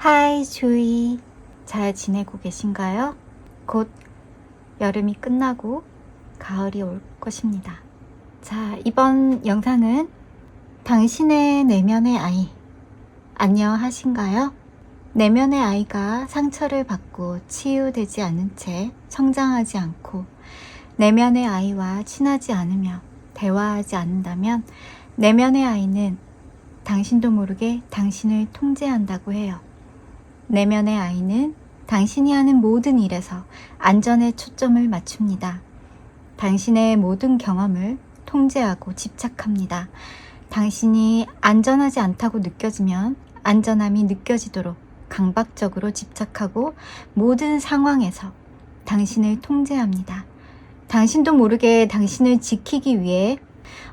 하이 주희, 잘 지내고 계신가요? 곧 여름이 끝나고 가을이 올 것입니다. 자, 이번 영상은 당신의 내면의 아이, 안녕하신가요? 내면의 아이가 상처를 받고 치유되지 않은 채 성장하지 않고 내면의 아이와 친하지 않으며 대화하지 않는다면 내면의 아이는 당신도 모르게 당신을 통제한다고 해요. 내면의 아이는 당신이 하는 모든 일에서 안전에 초점을 맞춥니다. 당신의 모든 경험을 통제하고 집착합니다. 당신이 안전하지 않다고 느껴지면 안전함이 느껴지도록 강박적으로 집착하고 모든 상황에서 당신을 통제합니다. 당신도 모르게 당신을 지키기 위해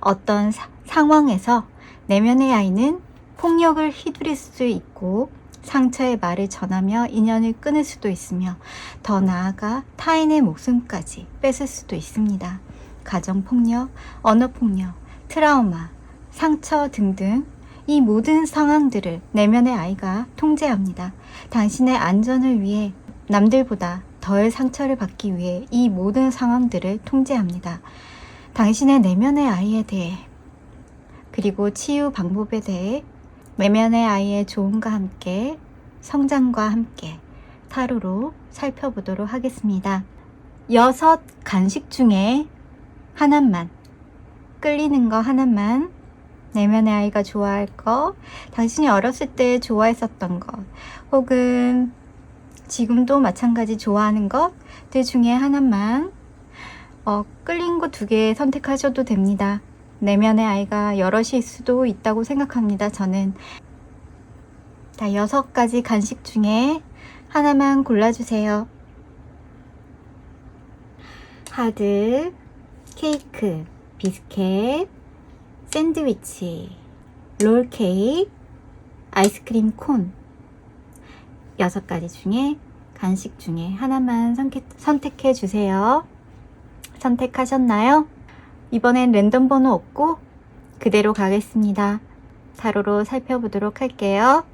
어떤 상황에서 내면의 아이는 폭력을 휘두를 수 있고 상처의 말을 전하며 인연을 끊을 수도 있으며 더 나아가 타인의 목숨까지 뺏을 수도 있습니다. 가정폭력, 언어폭력, 트라우마, 상처 등등 이 모든 상황들을 내면의 아이가 통제합니다. 당신의 안전을 위해 남들보다 덜 상처를 받기 위해 이 모든 상황들을 통제합니다. 당신의 내면의 아이에 대해 그리고 치유 방법에 대해 내면의 아이의 조언과 함께 성장과 함께 타로로 살펴보도록 하겠습니다. 6 간식 중에 하나만, 끌리는 거 하나만, 내면의 아이가 좋아할 거, 당신이 어렸을 때 좋아했었던 것, 혹은 지금도 마찬가지 좋아하는 것들 중에 하나만, 끌린 거 2개 선택하셔도 됩니다. 내면의 아이가 여럿일 수도 있다고 생각합니다. 저는 자, 6가지 간식 중에 하나만 골라주세요. 하드, 케이크, 비스켓, 샌드위치, 롤케이크, 아이스크림 콘 6가지 중에 간식 중에 하나만 선택해 주세요. 선택하셨나요? 이번엔 랜덤 번호 없고 그대로 가겠습니다. 타로로 살펴보도록 할게요.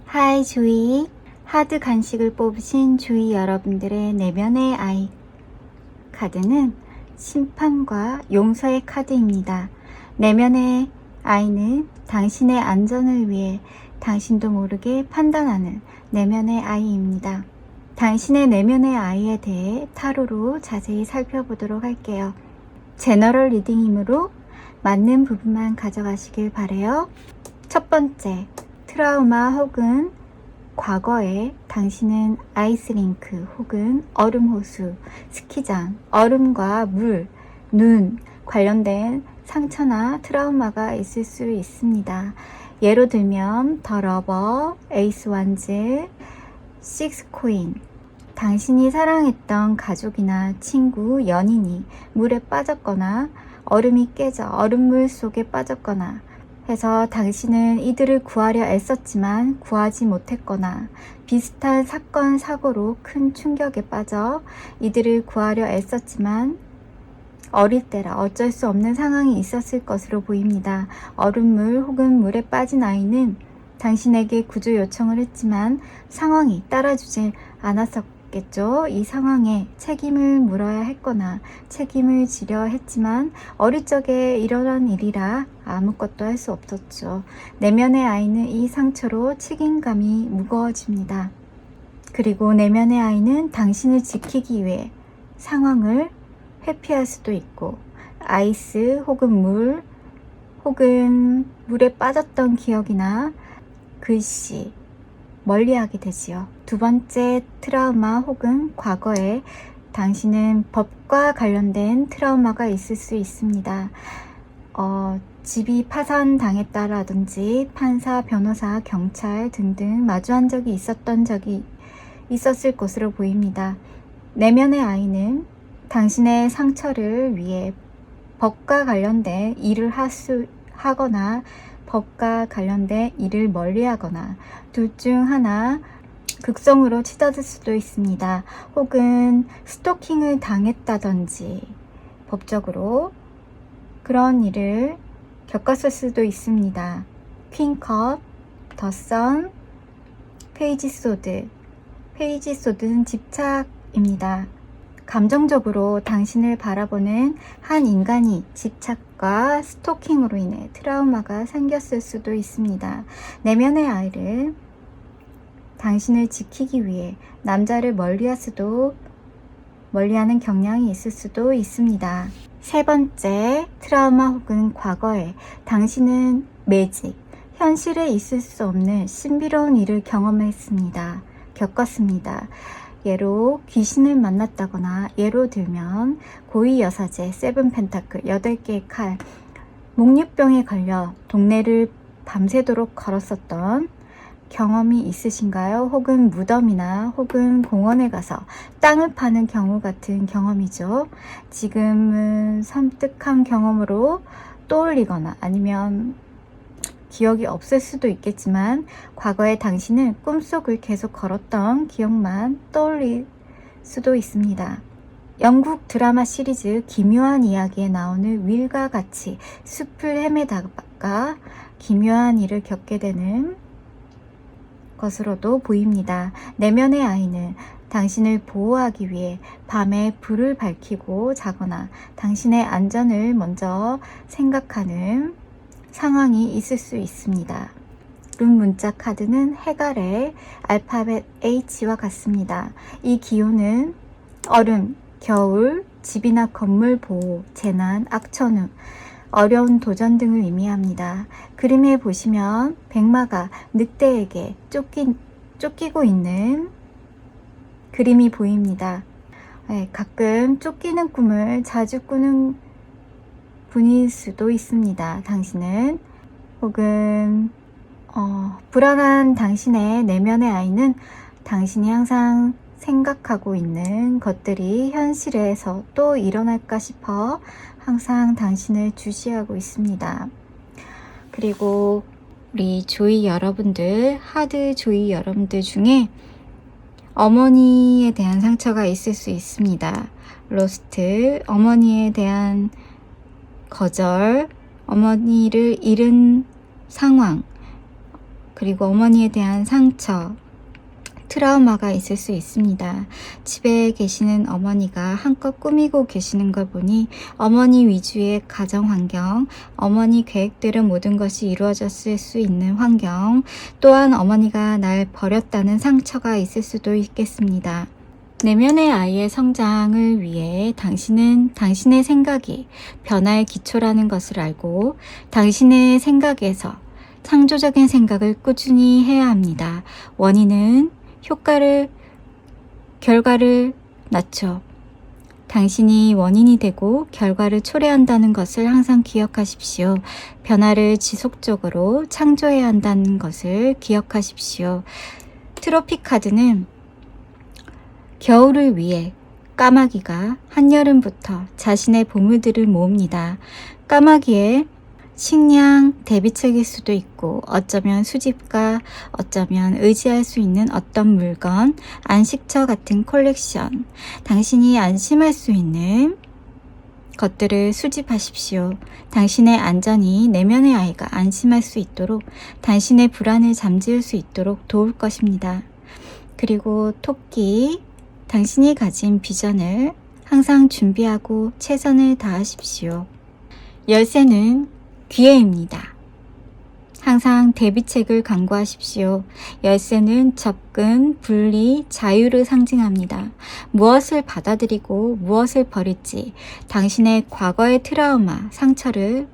하이 주희, 하드 간식을 뽑으신 주희 여러분들의 내면의 아이 카드는 심판과 용서의 카드입니다. 내면의 아이는 당신의 안전을 위해 당신도 모르게 판단하는 내면의 아이입니다. 당신의 내면의 아이에 대해 타로로 자세히 살펴보도록 할게요. 제너럴 리딩이므로 맞는 부분만 가져가시길 바래요. 첫 번째, 트라우마 혹은 과거에 당신은 아이스링크 혹은 얼음호수, 스키장, 얼음과 물, 눈 관련된 상처나 트라우마가 있을 수 있습니다. 예로 들면 더 러버, 에이스 완즈, 식스 코인. 당신이 사랑했던 가족이나 친구, 연인이 물에 빠졌거나 얼음이 깨져 얼음물 속에 빠졌거나 해서 당신은 이들을 구하려 애썼지만 구하지 못했거나 비슷한 사건, 사고로 큰 충격에 빠져 이들을 구하려 애썼지만 어릴 때라 어쩔 수 없는 상황이 있었을 것으로 보입니다. 얼음물 혹은 물에 빠진 아이는 당신에게 구조 요청을 했지만 상황이 따라주질 않았었겠죠. 이 상황에 책임을 물어야 했거나 책임을 지려 했지만 어릴 적에 일어난 일이라 아무것도 할 수 없었죠. 내면의 아이는 이 상처로 책임감이 무거워집니다. 그리고 내면의 아이는 당신을 지키기 위해 상황을 회피할 수도 있고 아이스 혹은 물 혹은 물에 빠졌던 기억이나 글씨 멀리하게 되지요. 두 번째 트라우마 혹은 과거에 당신은 법과 관련된 트라우마가 있을 수 있습니다. 집이 파산당했다라든지 판사, 변호사, 경찰 등등 마주한 적이 있었을 것으로 보입니다. 내면의 아이는 당신의 상처를 위해 법과 관련된 일을 하거나 법과 관련된 일을 멀리하거나 둘 중 하나 극성으로 치닫을 수도 있습니다. 혹은 스토킹을 당했다든지 법적으로 그런 일을 겪었을 수도 있습니다. 퀸컵, 더선, 페이지 소드. 페이지 소드는 집착입니다. 감정적으로 당신을 바라보는 한 인간이 집착과 스토킹으로 인해 트라우마가 생겼을 수도 있습니다. 내면의 아이를 당신을 지키기 위해 남자를 멀리하는 경향이 있을 수도 있습니다. 세 번째, 트라우마 혹은 과거에 당신은 매직, 현실에 있을 수 없는 신비로운 일을 겪었습니다. 예로 귀신을 만났다거나 예로 들면 고위여사제, 세븐 펜타클, 8개의 칼, 목류병에 걸려 동네를 밤새도록 걸었었던 경험이 있으신가요? 혹은 무덤이나 혹은 공원에 가서 땅을 파는 경우 같은 경험이죠. 지금은 섬뜩한 경험으로 떠올리거나 아니면 기억이 없을 수도 있겠지만 과거에 당신은 꿈속을 계속 걸었던 기억만 떠올릴 수도 있습니다. 영국 드라마 시리즈 기묘한 이야기에 나오는 윌과 같이 숲을 헤매다가 기묘한 일을 겪게 되는 것으로도 보입니다. 내면의 아이는 당신을 보호하기 위해 밤에 불을 밝히고 자거나 당신의 안전을 먼저 생각하는 상황이 있을 수 있습니다. 룬 문자 카드는 해갈의 알파벳 H와 같습니다. 이 기호는 얼음, 겨울, 집이나 건물 보호, 재난, 악천후, 어려운 도전 등을 의미합니다. 그림에 보시면 백마가 늑대에게 쫓기고 있는 그림이 보입니다. 가끔 쫓기는 꿈을 자주 꾸는 분일 수도 있습니다. 당신은 혹은 불안한 당신의 내면의 아이는 당신이 항상 생각하고 있는 것들이 현실에서 또 일어날까 싶어 항상 당신을 주시하고 있습니다. 그리고 우리 조이 여러분들, 하드 조이 여러분들 중에 어머니에 대한 상처가 있을 수 있습니다. 로스트, 어머니에 대한 거절, 어머니를 잃은 상황, 그리고 어머니에 대한 상처, 트라우마가 있을 수 있습니다. 집에 계시는 어머니가 한껏 꾸미고 계시는 걸 보니 어머니 위주의 가정 환경, 어머니 계획대로 모든 것이 이루어졌을 수 있는 환경, 또한 어머니가 날 버렸다는 상처가 있을 수도 있겠습니다. 내면의 아이의 성장을 위해 당신은 당신의 생각이 변화의 기초라는 것을 알고 당신의 생각에서 창조적인 생각을 꾸준히 해야 합니다. 원인은 결과를 낮춰 당신이 원인이 되고 결과를 초래한다는 것을 항상 기억하십시오. 변화를 지속적으로 창조해야 한다는 것을 기억하십시오. 트로피 카드는 겨울을 위해 까마귀가 한여름부터 자신의 보물들을 모읍니다. 까마귀의 식량 대비책일 수도 있고 어쩌면 수집가, 어쩌면 의지할 수 있는 어떤 물건, 안식처 같은 콜렉션, 당신이 안심할 수 있는 것들을 수집하십시오. 당신의 안전이 내면의 아이가 안심할 수 있도록 당신의 불안을 잠재울 수 있도록 도울 것입니다. 그리고 토끼, 당신이 가진 비전을 항상 준비하고 최선을 다하십시오. 열쇠는 기회입니다. 항상 대비책을 강구하십시오. 열쇠는 접근, 분리, 자유를 상징합니다. 무엇을 받아들이고 무엇을 버릴지 당신의 과거의 트라우마, 상처를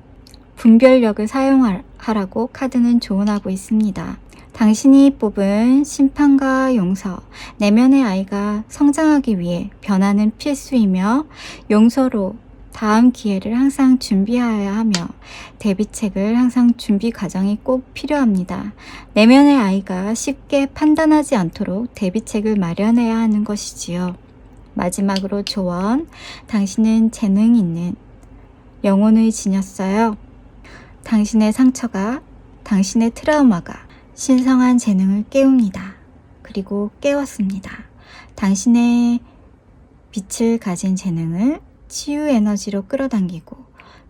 분별력을 사용하라고 카드는 조언하고 있습니다. 당신이 뽑은 심판과 용서, 내면의 아이가 성장하기 위해 변화는 필수이며 용서로 다음 기회를 항상 준비하여야 하며 대비책을 항상 준비 과정이 꼭 필요합니다. 내면의 아이가 쉽게 판단하지 않도록 대비책을 마련해야 하는 것이지요. 마지막으로 조언, 당신은 재능 있는 영혼을 지녔어요. 당신의 상처가, 당신의 트라우마가 신성한 재능을 깨웁니다. 그리고 깨웠습니다. 당신의 빛을 가진 재능을 치유 에너지로 끌어당기고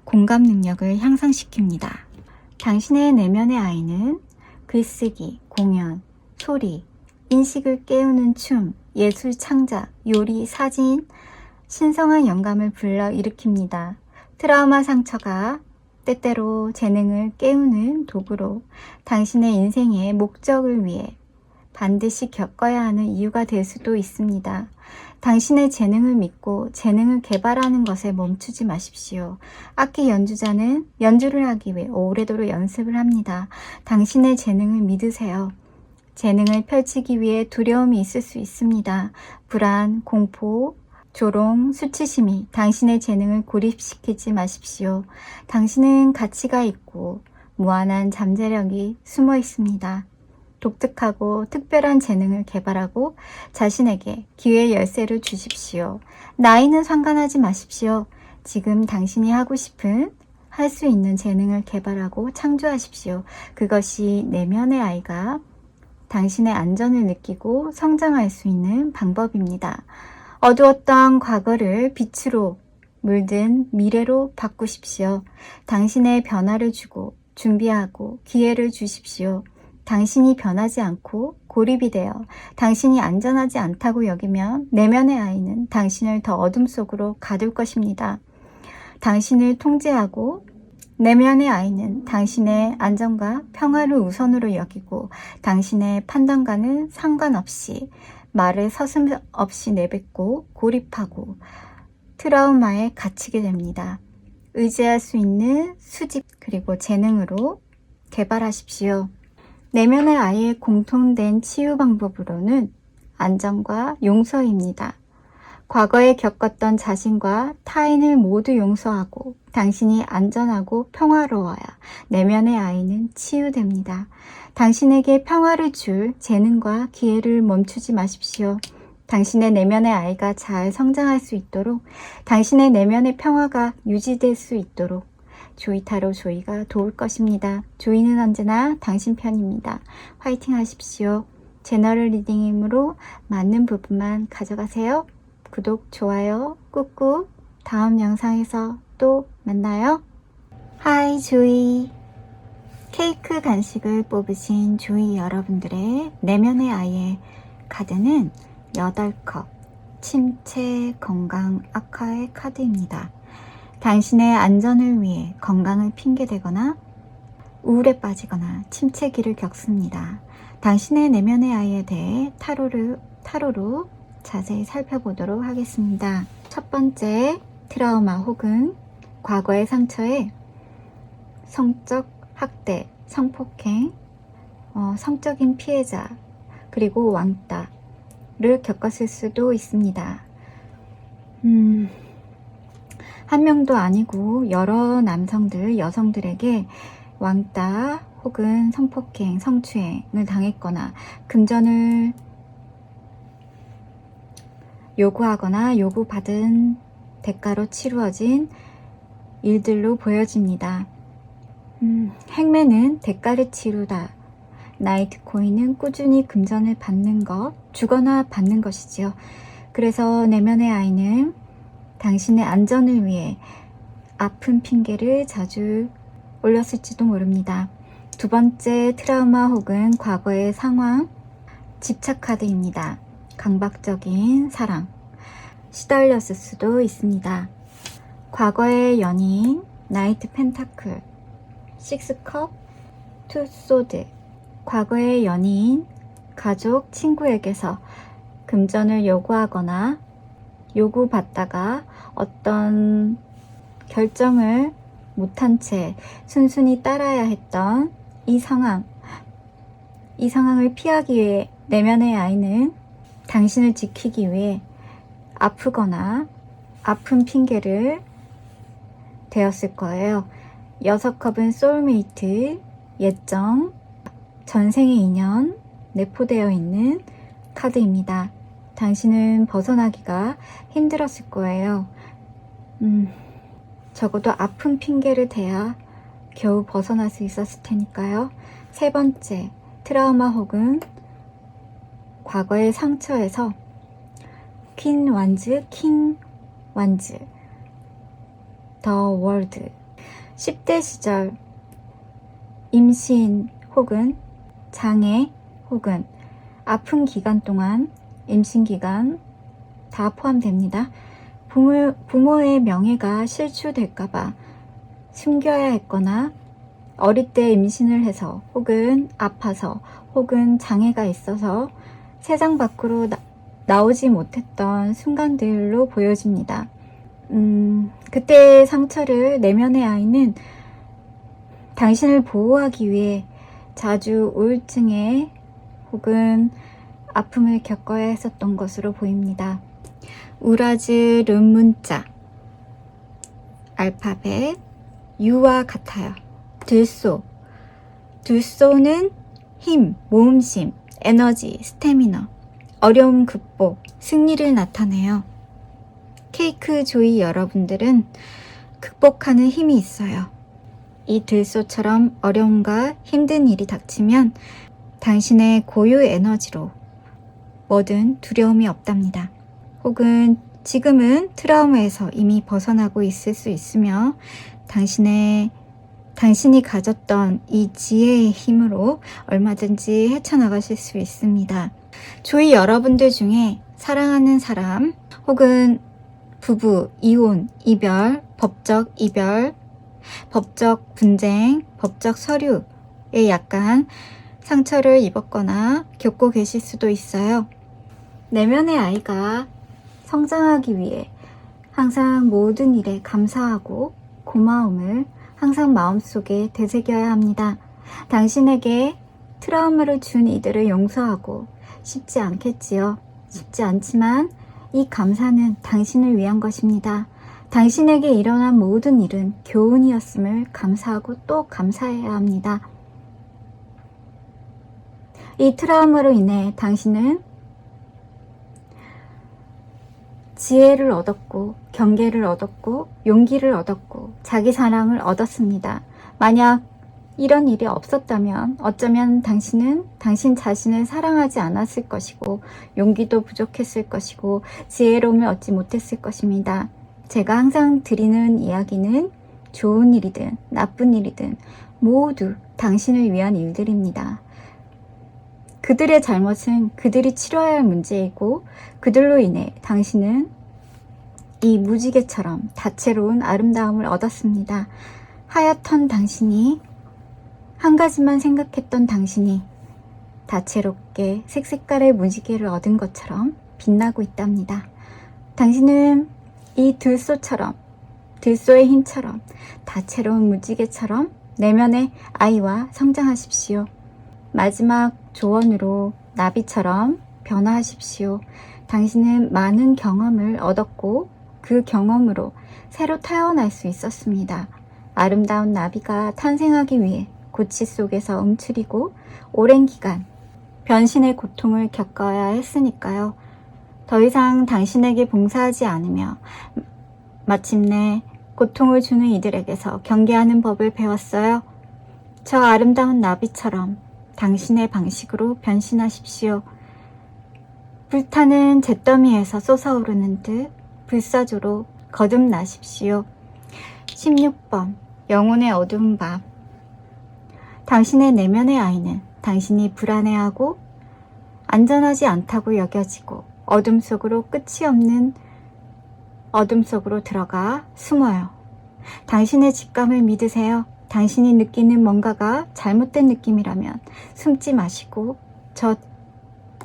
공감 능력을 향상시킵니다. 당신의 내면의 아이는 글쓰기, 공연, 소리, 인식을 깨우는 춤, 예술 창작, 요리, 사진, 신성한 영감을 불러일으킵니다. 트라우마 상처가 때때로 재능을 깨우는 도구로 당신의 인생의 목적을 위해 반드시 겪어야 하는 이유가 될 수도 있습니다. 당신의 재능을 믿고 재능을 개발하는 것에 멈추지 마십시오. 악기 연주자는 연주를 하기 위해 오래도록 연습을 합니다. 당신의 재능을 믿으세요. 재능을 펼치기 위해 두려움이 있을 수 있습니다. 불안, 공포, 조롱, 수치심이 당신의 재능을 고립시키지 마십시오. 당신은 가치가 있고 무한한 잠재력이 숨어 있습니다. 독특하고 특별한 재능을 개발하고 자신에게 기회의 열쇠를 주십시오. 나이는 상관하지 마십시오. 지금 당신이 하고 싶은, 할 수 있는 재능을 개발하고 창조하십시오. 그것이 내면의 아이가 당신의 안전을 느끼고 성장할 수 있는 방법입니다. 어두웠던 과거를 빛으로 물든 미래로 바꾸십시오. 당신의 변화를 주고 준비하고 기회를 주십시오. 당신이 변하지 않고 고립이 되어 당신이 안전하지 않다고 여기면 내면의 아이는 당신을 더 어둠 속으로 가둘 것입니다. 당신을 통제하고 내면의 아이는 당신의 안전과 평화를 우선으로 여기고 당신의 판단과는 상관없이 말을 서슴없이 내뱉고 고립하고 트라우마에 갇히게 됩니다. 의지할 수 있는 수집 그리고 재능으로 개발하십시오. 내면의 아이의 공통된 치유 방법으로는 안전과 용서입니다. 과거에 겪었던 자신과 타인을 모두 용서하고 당신이 안전하고 평화로워야 내면의 아이는 치유됩니다. 당신에게 평화를 줄 재능과 기회를 멈추지 마십시오. 당신의 내면의 아이가 잘 성장할 수 있도록 당신의 내면의 평화가 유지될 수 있도록 조이타로 조이가 도울 것입니다. 조이는 언제나 당신 편입니다. 화이팅 하십시오. 제너럴 리딩이므로 맞는 부분만 가져가세요. 구독, 좋아요 꾹꾹. 다음 영상에서 또 만나요. 하이 조이. 케이크 간식을 뽑으신 조이 여러분들의 내면의 아이의 카드는 8컵 침체 건강 악화의 카드입니다. 당신의 안전을 위해 건강을 핑계대거나 우울에 빠지거나 침체기를 겪습니다. 당신의 내면의 아이에 대해 타로로 자세히 살펴보도록 하겠습니다. 첫 번째, 트라우마 혹은 과거의 상처에 성적 학대, 성폭행, 성적인 피해자, 그리고 왕따를 겪었을 수도 있습니다. 한 명도 아니고 여러 남성들, 여성들에게 왕따 혹은 성폭행, 성추행을 당했거나 금전을 요구하거나 요구받은 대가로 치루어진 일들로 보여집니다. 행매는 대가를 치르다. 나이트코인은 꾸준히 금전을 받는 것, 주거나 받는 것이지요. 그래서 내면의 아이는 당신의 안전을 위해 아픈 핑계를 자주 올렸을지도 모릅니다. 두 번째, 트라우마 혹은 과거의 상황, 집착카드입니다. 강박적인 사랑, 시달렸을 수도 있습니다. 과거의 연인, 나이트 펜타클, 식스컵, 투소드, 과거의 연인, 가족, 친구에게서 금전을 요구하거나 요구받다가 어떤 결정을 못한 채 순순히 따라야 했던 이 상황을 피하기 위해 내면의 아이는 당신을 지키기 위해 아프거나 아픈 핑계를 되었을 거예요. 6컵은 소울메이트, 예정, 전생의 인연, 내포되어 있는 카드입니다. 당신은 벗어나기가 힘들었을 거예요. 적어도 아픈 핑계를 대야 겨우 벗어날 수 있었을 테니까요. 세 번째, 트라우마 혹은 과거의 상처에서 퀸 완즈, 킹 완즈, 더 월드, 10대 시절 임신 혹은 장애 혹은 아픈 기간 동안 임신 기간 다 포함됩니다. 부모의 명예가 실추될까봐 숨겨야 했거나 어릴 때 임신을 해서 혹은 아파서 혹은 장애가 있어서 세상 밖으로 나오지 못했던 순간들로 보여집니다. 그때의 상처를 내면의 아이는 당신을 보호하기 위해 자주 우울증에 혹은 아픔을 겪어야 했었던 것으로 보입니다. 우라즈 룸 문자, 알파벳 U와 같아요. 들소는 힘, 모험심, 에너지, 스태미너, 어려움 극복, 승리를 나타내요. 케이크 조이 여러분들은 극복하는 힘이 있어요. 이 들소처럼 어려움과 힘든 일이 닥치면 당신의 고유 에너지로 뭐든 두려움이 없답니다. 혹은 지금은 트라우마에서 이미 벗어나고 있을 수 있으며 당신이 가졌던 이 지혜의 힘으로 얼마든지 헤쳐나가실 수 있습니다. 조이 여러분들 중에 사랑하는 사람 혹은 부부, 이혼, 이별, 법적 이별, 법적 분쟁, 법적 서류에 약간 상처를 입었거나 겪고 계실 수도 있어요. 내면의 아이가 성장하기 위해 항상 모든 일에 감사하고 고마움을 항상 마음속에 되새겨야 합니다. 당신에게 트라우마를 준 이들을 용서하고 쉽지 않겠지요. 쉽지 않지만 이 감사는 당신을 위한 것입니다. 당신에게 일어난 모든 일은 교훈이었음을 감사하고 또 감사해야 합니다. 이 트라우마로 인해 당신은 지혜를 얻었고 경계를 얻었고 용기를 얻었고 자기 사랑을 얻었습니다. 만약 이런 일이 없었다면 어쩌면 당신은 당신 자신을 사랑하지 않았을 것이고 용기도 부족했을 것이고 지혜로움을 얻지 못했을 것입니다. 제가 항상 드리는 이야기는 좋은 일이든 나쁜 일이든 모두 당신을 위한 일들입니다. 그들의 잘못은 그들이 치러야 할 문제이고 그들로 인해 당신은 이 무지개처럼 다채로운 아름다움을 얻었습니다. 하얗던 당신이 한 가지만 생각했던 당신이 다채롭게 색색깔의 무지개를 얻은 것처럼 빛나고 있답니다. 당신은 이 들소처럼, 들소의 힘처럼, 다채로운 무지개처럼 내면의 아이와 성장하십시오. 마지막 조언으로 나비처럼 변화하십시오. 당신은 많은 경험을 얻었고 그 경험으로 새로 태어날 수 있었습니다. 아름다운 나비가 탄생하기 위해 고치 속에서 움츠리고 오랜 기간 변신의 고통을 겪어야 했으니까요. 더 이상 당신에게 봉사하지 않으며 마침내 고통을 주는 이들에게서 경계하는 법을 배웠어요. 저 아름다운 나비처럼 당신의 방식으로 변신하십시오. 불타는 잿더미에서 솟아오르는 듯 불사조로 거듭나십시오. 16번 영혼의 어두운 밤. 당신의 내면의 아이는 당신이 불안해하고 안전하지 않다고 여겨지고 어둠 속으로 끝이 없는 어둠 속으로 들어가 숨어요. 당신의 직감을 믿으세요. 당신이 느끼는 뭔가가 잘못된 느낌이라면 숨지 마시고 저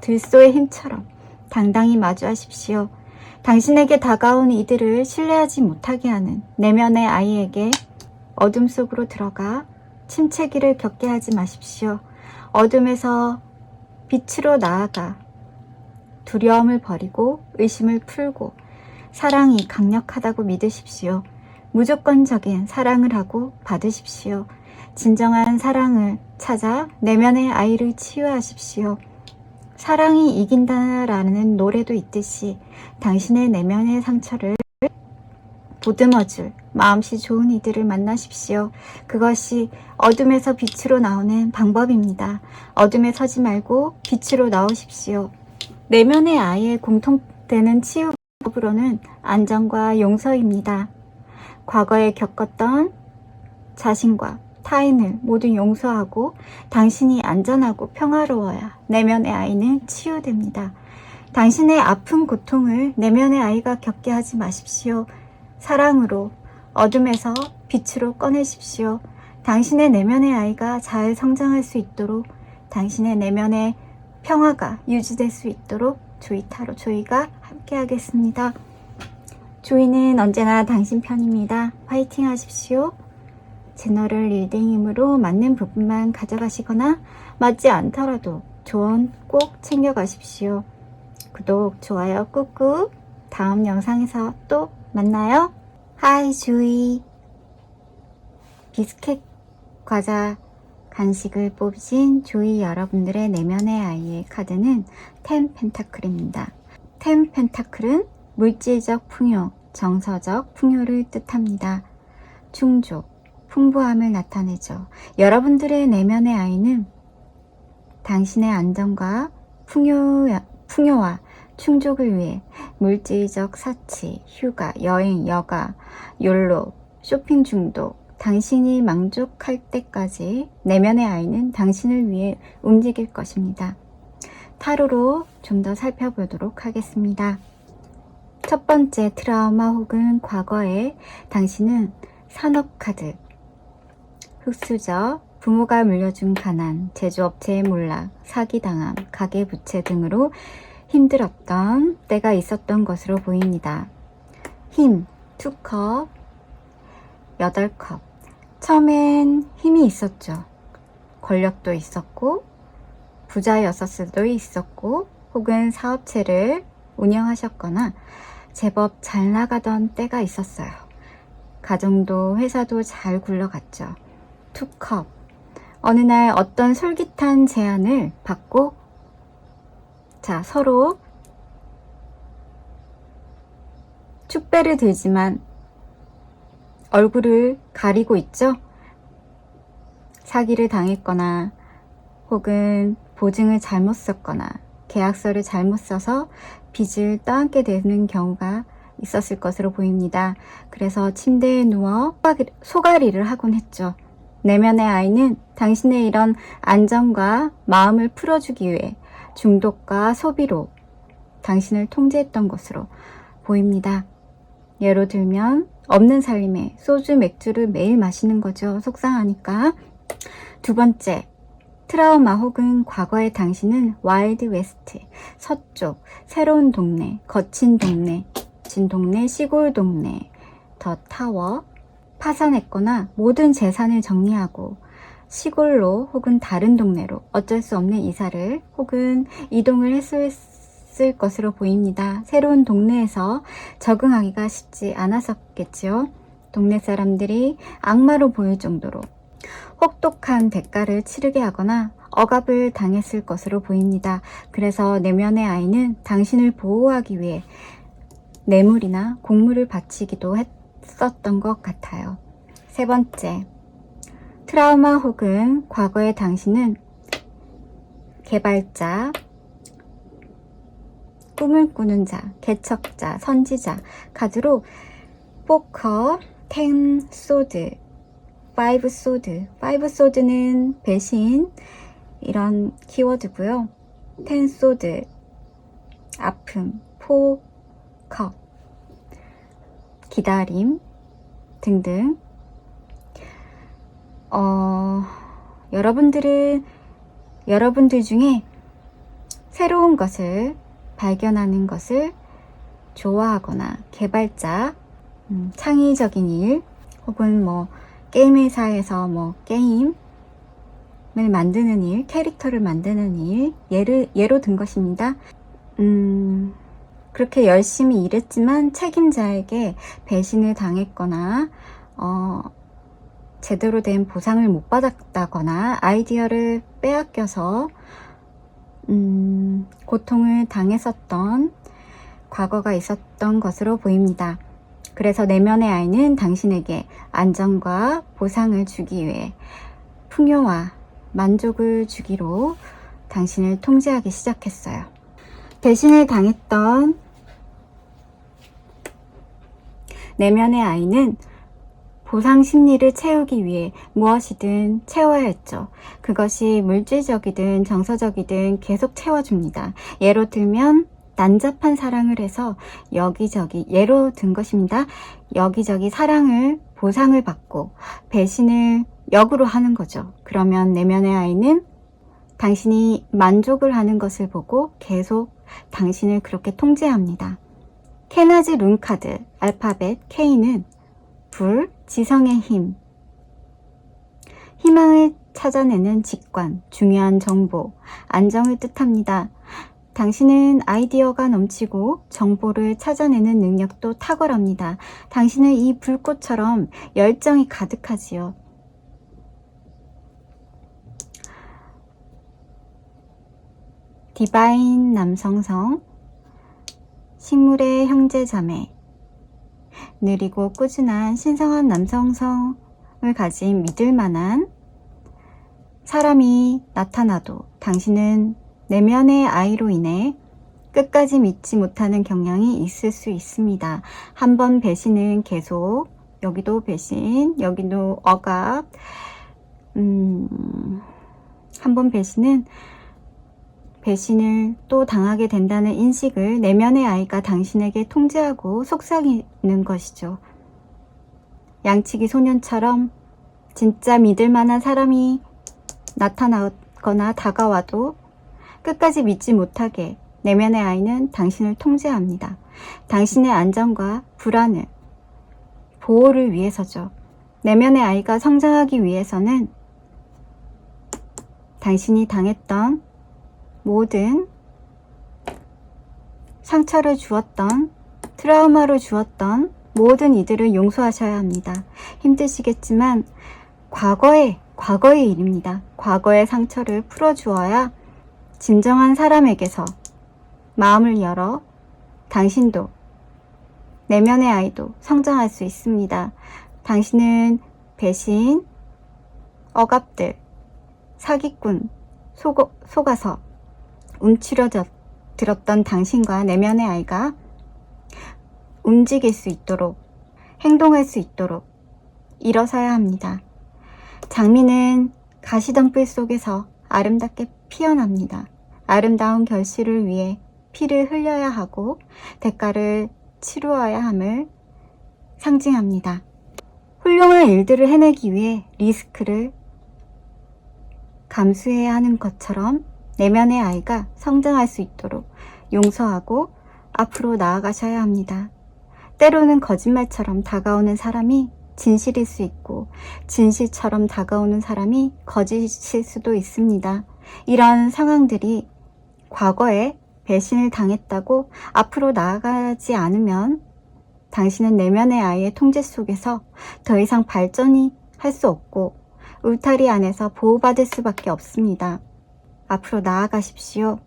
들소의 힘처럼 당당히 마주하십시오. 당신에게 다가온 이들을 신뢰하지 못하게 하는 내면의 아이에게 어둠 속으로 들어가 침체기를 겪게 하지 마십시오. 어둠에서 빛으로 나아가 두려움을 버리고 의심을 풀고 사랑이 강력하다고 믿으십시오. 무조건적인 사랑을 하고 받으십시오. 진정한 사랑을 찾아 내면의 아이를 치유하십시오. 사랑이 이긴다라는 노래도 있듯이 당신의 내면의 상처를 보듬어줄 마음씨 좋은 이들을 만나십시오. 그것이 어둠에서 빛으로 나오는 방법입니다. 어둠에 서지 말고 빛으로 나오십시오. 내면의 아이의 공통되는 치유법으로는 안정과 용서입니다. 과거에 겪었던 자신과 타인을 모두 용서하고 당신이 안전하고 평화로워야 내면의 아이는 치유됩니다. 당신의 아픈 고통을 내면의 아이가 겪게 하지 마십시오. 사랑으로 어둠에서 빛으로 꺼내십시오. 당신의 내면의 아이가 잘 성장할 수 있도록 당신의 내면의 평화가 유지될 수 있도록 조이타로 조이가 함께 하겠습니다. 조이는 언제나 당신 편입니다. 화이팅 하십시오. 제너럴 리딩으로 맞는 부분만 가져가시거나 맞지 않더라도 조언 꼭 챙겨가십시오. 구독, 좋아요 꾹꾹. 다음 영상에서 또 만나요. 하이 조이. 비스켓 과자 간식을 뽑으신 조이 여러분들의 내면의 아이의 카드는 10 펜타클입니다. 10 펜타클은 물질적 풍요, 정서적 풍요를 뜻합니다. 충족, 풍부함을 나타내죠. 여러분들의 내면의 아이는 당신의 안정과 풍요와 충족을 위해 물질적 사치, 휴가, 여행, 여가, 욜로, 쇼핑 중독, 당신이 만족할 때까지 내면의 아이는 당신을 위해 움직일 것입니다. 타로로 좀 더 살펴보도록 하겠습니다. 첫 번째 트라우마 혹은 과거에 당신은 산업카드, 흑수저, 부모가 물려준 가난, 제조업체의 몰락, 사기당함, 가계부채 등으로 힘들었던 때가 있었던 것으로 보입니다. 힘, 2컵, 8컵. 처음엔 힘이 있었죠. 권력도 있었고 부자였을 수도 있었고 혹은 사업체를 운영하셨거나 제법 잘 나가던 때가 있었어요. 가정도 회사도 잘 굴러갔죠. 2컵. 어느 날 어떤 솔깃한 제안을 받고 서로 축배를 들지만 얼굴을 가리고 있죠. 사기를 당했거나 혹은 보증을 잘못 썼거나 계약서를 잘못 써서 빚을 떠안게 되는 경우가 있었을 것으로 보입니다. 그래서 침대에 누워 소가리를 하곤 했죠. 내면의 아이는 당신의 이런 안정과 마음을 풀어주기 위해 중독과 소비로 당신을 통제했던 것으로 보입니다. 예로 들면 없는 살림에 소주 맥주를 매일 마시는 거죠. 속상하니까. 두 번째, 트라우마 혹은 과거의 당신은 와일드 웨스트, 서쪽, 새로운 동네, 거친 동네, 진 동네, 시골 동네, 더 타워, 파산했거나 모든 재산을 정리하고 시골로 혹은 다른 동네로 어쩔 수 없는 이사를 혹은 이동을 했을 것으로 보입니다. 새로운 동네에서 적응하기가 쉽지 않았었겠지요. 동네 사람들이 악마로 보일 정도로 혹독한 대가를 치르게 하거나 억압을 당했을 것으로 보입니다. 그래서 내면의 아이는 당신을 보호하기 위해 뇌물이나 곡물을 바치기도 했었던 것 같아요. 세 번째, 트라우마 혹은 과거의 당신은 개발자, 꿈을 꾸는 자, 개척자, 선지자, 카드로 포커, 10 소드, 5 소드, 5 소드는 배신, 이런 키워드고요. 10 소드, 아픔, 포커, 기다림 등등. 여러분들 중에 새로운 것을 발견하는 것을 좋아하거나 개발자, 창의적인 일, 혹은 게임 회사에서 게임을 만드는 일, 캐릭터를 만드는 일, 예로 든 것입니다. 그렇게 열심히 일했지만 책임자에게 배신을 당했거나 제대로 된 보상을 못 받았다거나 아이디어를 빼앗겨서 고통을 당했었던 과거가 있었던 것으로 보입니다. 그래서 내면의 아이는 당신에게 안정과 보상을 주기 위해 풍요와 만족을 주기로 당신을 통제하기 시작했어요. 배신을 당했던 내면의 아이는 보상 심리를 채우기 위해 무엇이든 채워야 했죠. 그것이 물질적이든 정서적이든 계속 채워줍니다. 예로 들면 난잡한 사랑을 해서 여기저기, 예로 든 것입니다. 여기저기 사랑을, 보상을 받고 배신을 역으로 하는 거죠. 그러면 내면의 아이는 당신이 만족을 하는 것을 보고 계속 당신을 그렇게 통제합니다. 케나지 룬 카드, 알파벳 K는 불, 지성의 힘, 희망을 찾아내는 직관, 중요한 정보, 안정을 뜻합니다. 당신은 아이디어가 넘치고 정보를 찾아내는 능력도 탁월합니다. 당신은 이 불꽃처럼 열정이 가득하지요. 디바인 남성성, 식물의 형제자매, 느리고 꾸준한 신성한 남성성을 가진 믿을만한 사람이 나타나도 당신은 내면의 아이로 인해 끝까지 믿지 못하는 경향이 있을 수 있습니다. 한 번 배신은 계속, 여기도 배신, 여기도 억압, 한 번 배신을 또 당하게 된다는 인식을 내면의 아이가 당신에게 통제하고 속삭이는 것이죠. 양치기 소년처럼 진짜 믿을 만한 사람이 나타나거나 다가와도 끝까지 믿지 못하게 내면의 아이는 당신을 통제합니다. 당신의 안전과 불안을, 보호를 위해서죠. 내면의 아이가 성장하기 위해서는 당신이 당했던 모든 상처를 주었던, 트라우마를 주었던 모든 이들을 용서하셔야 합니다. 힘드시겠지만 과거의 일입니다. 과거의 상처를 풀어주어야 진정한 사람에게서 마음을 열어 당신도, 내면의 아이도 성장할 수 있습니다. 당신은 배신, 억압들, 사기꾼, 속아서 움츠러들었던 당신과 내면의 아이가 움직일 수 있도록, 행동할 수 있도록 일어서야 합니다. 장미는 가시덤불 속에서 아름답게 피어납니다. 아름다운 결실을 위해 피를 흘려야 하고 대가를 치루어야 함을 상징합니다. 훌륭한 일들을 해내기 위해 리스크를 감수해야 하는 것처럼 내면의 아이가 성장할 수 있도록 용서하고 앞으로 나아가셔야 합니다. 때로는 거짓말처럼 다가오는 사람이 진실일 수 있고 진실처럼 다가오는 사람이 거짓일 수도 있습니다. 이런 상황들이 과거에 배신을 당했다고 앞으로 나아가지 않으면 당신은 내면의 아이의 통제 속에서 더 이상 발전이 할 수 없고 울타리 안에서 보호받을 수밖에 없습니다. 앞으로 나아가십시오.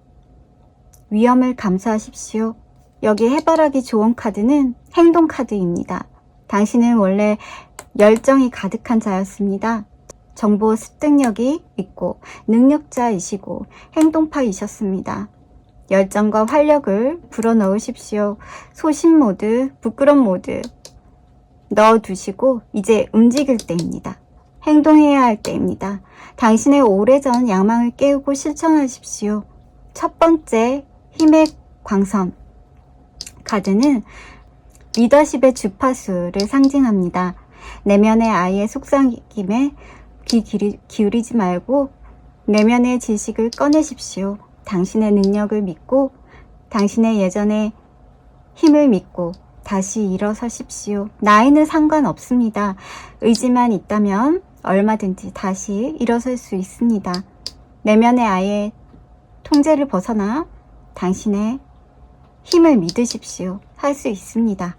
위험을 감수하십시오. 여기 해바라기 조언 카드는 행동 카드입니다. 당신은 원래 열정이 가득한 자였습니다. 정보 습득력이 있고 능력자이시고 행동파이셨습니다. 열정과 활력을 불어넣으십시오. 소신 모드, 부끄럼 모드 넣어두시고 이제 움직일 때입니다. 행동해야 할 때입니다. 당신의 오래전 야망을 깨우고 실천하십시오. 첫 번째 힘의 광선 카드는 리더십의 주파수를 상징합니다. 내면의 아이의 속삭임에 귀 기울이지 말고 내면의 지식을 꺼내십시오. 당신의 능력을 믿고 당신의 예전의 힘을 믿고 다시 일어서십시오. 나이는 상관없습니다. 의지만 있다면 얼마든지 다시 일어설 수 있습니다. 내면의 아이의 통제를 벗어나 당신의 힘을 믿으십시오. 할 수 있습니다.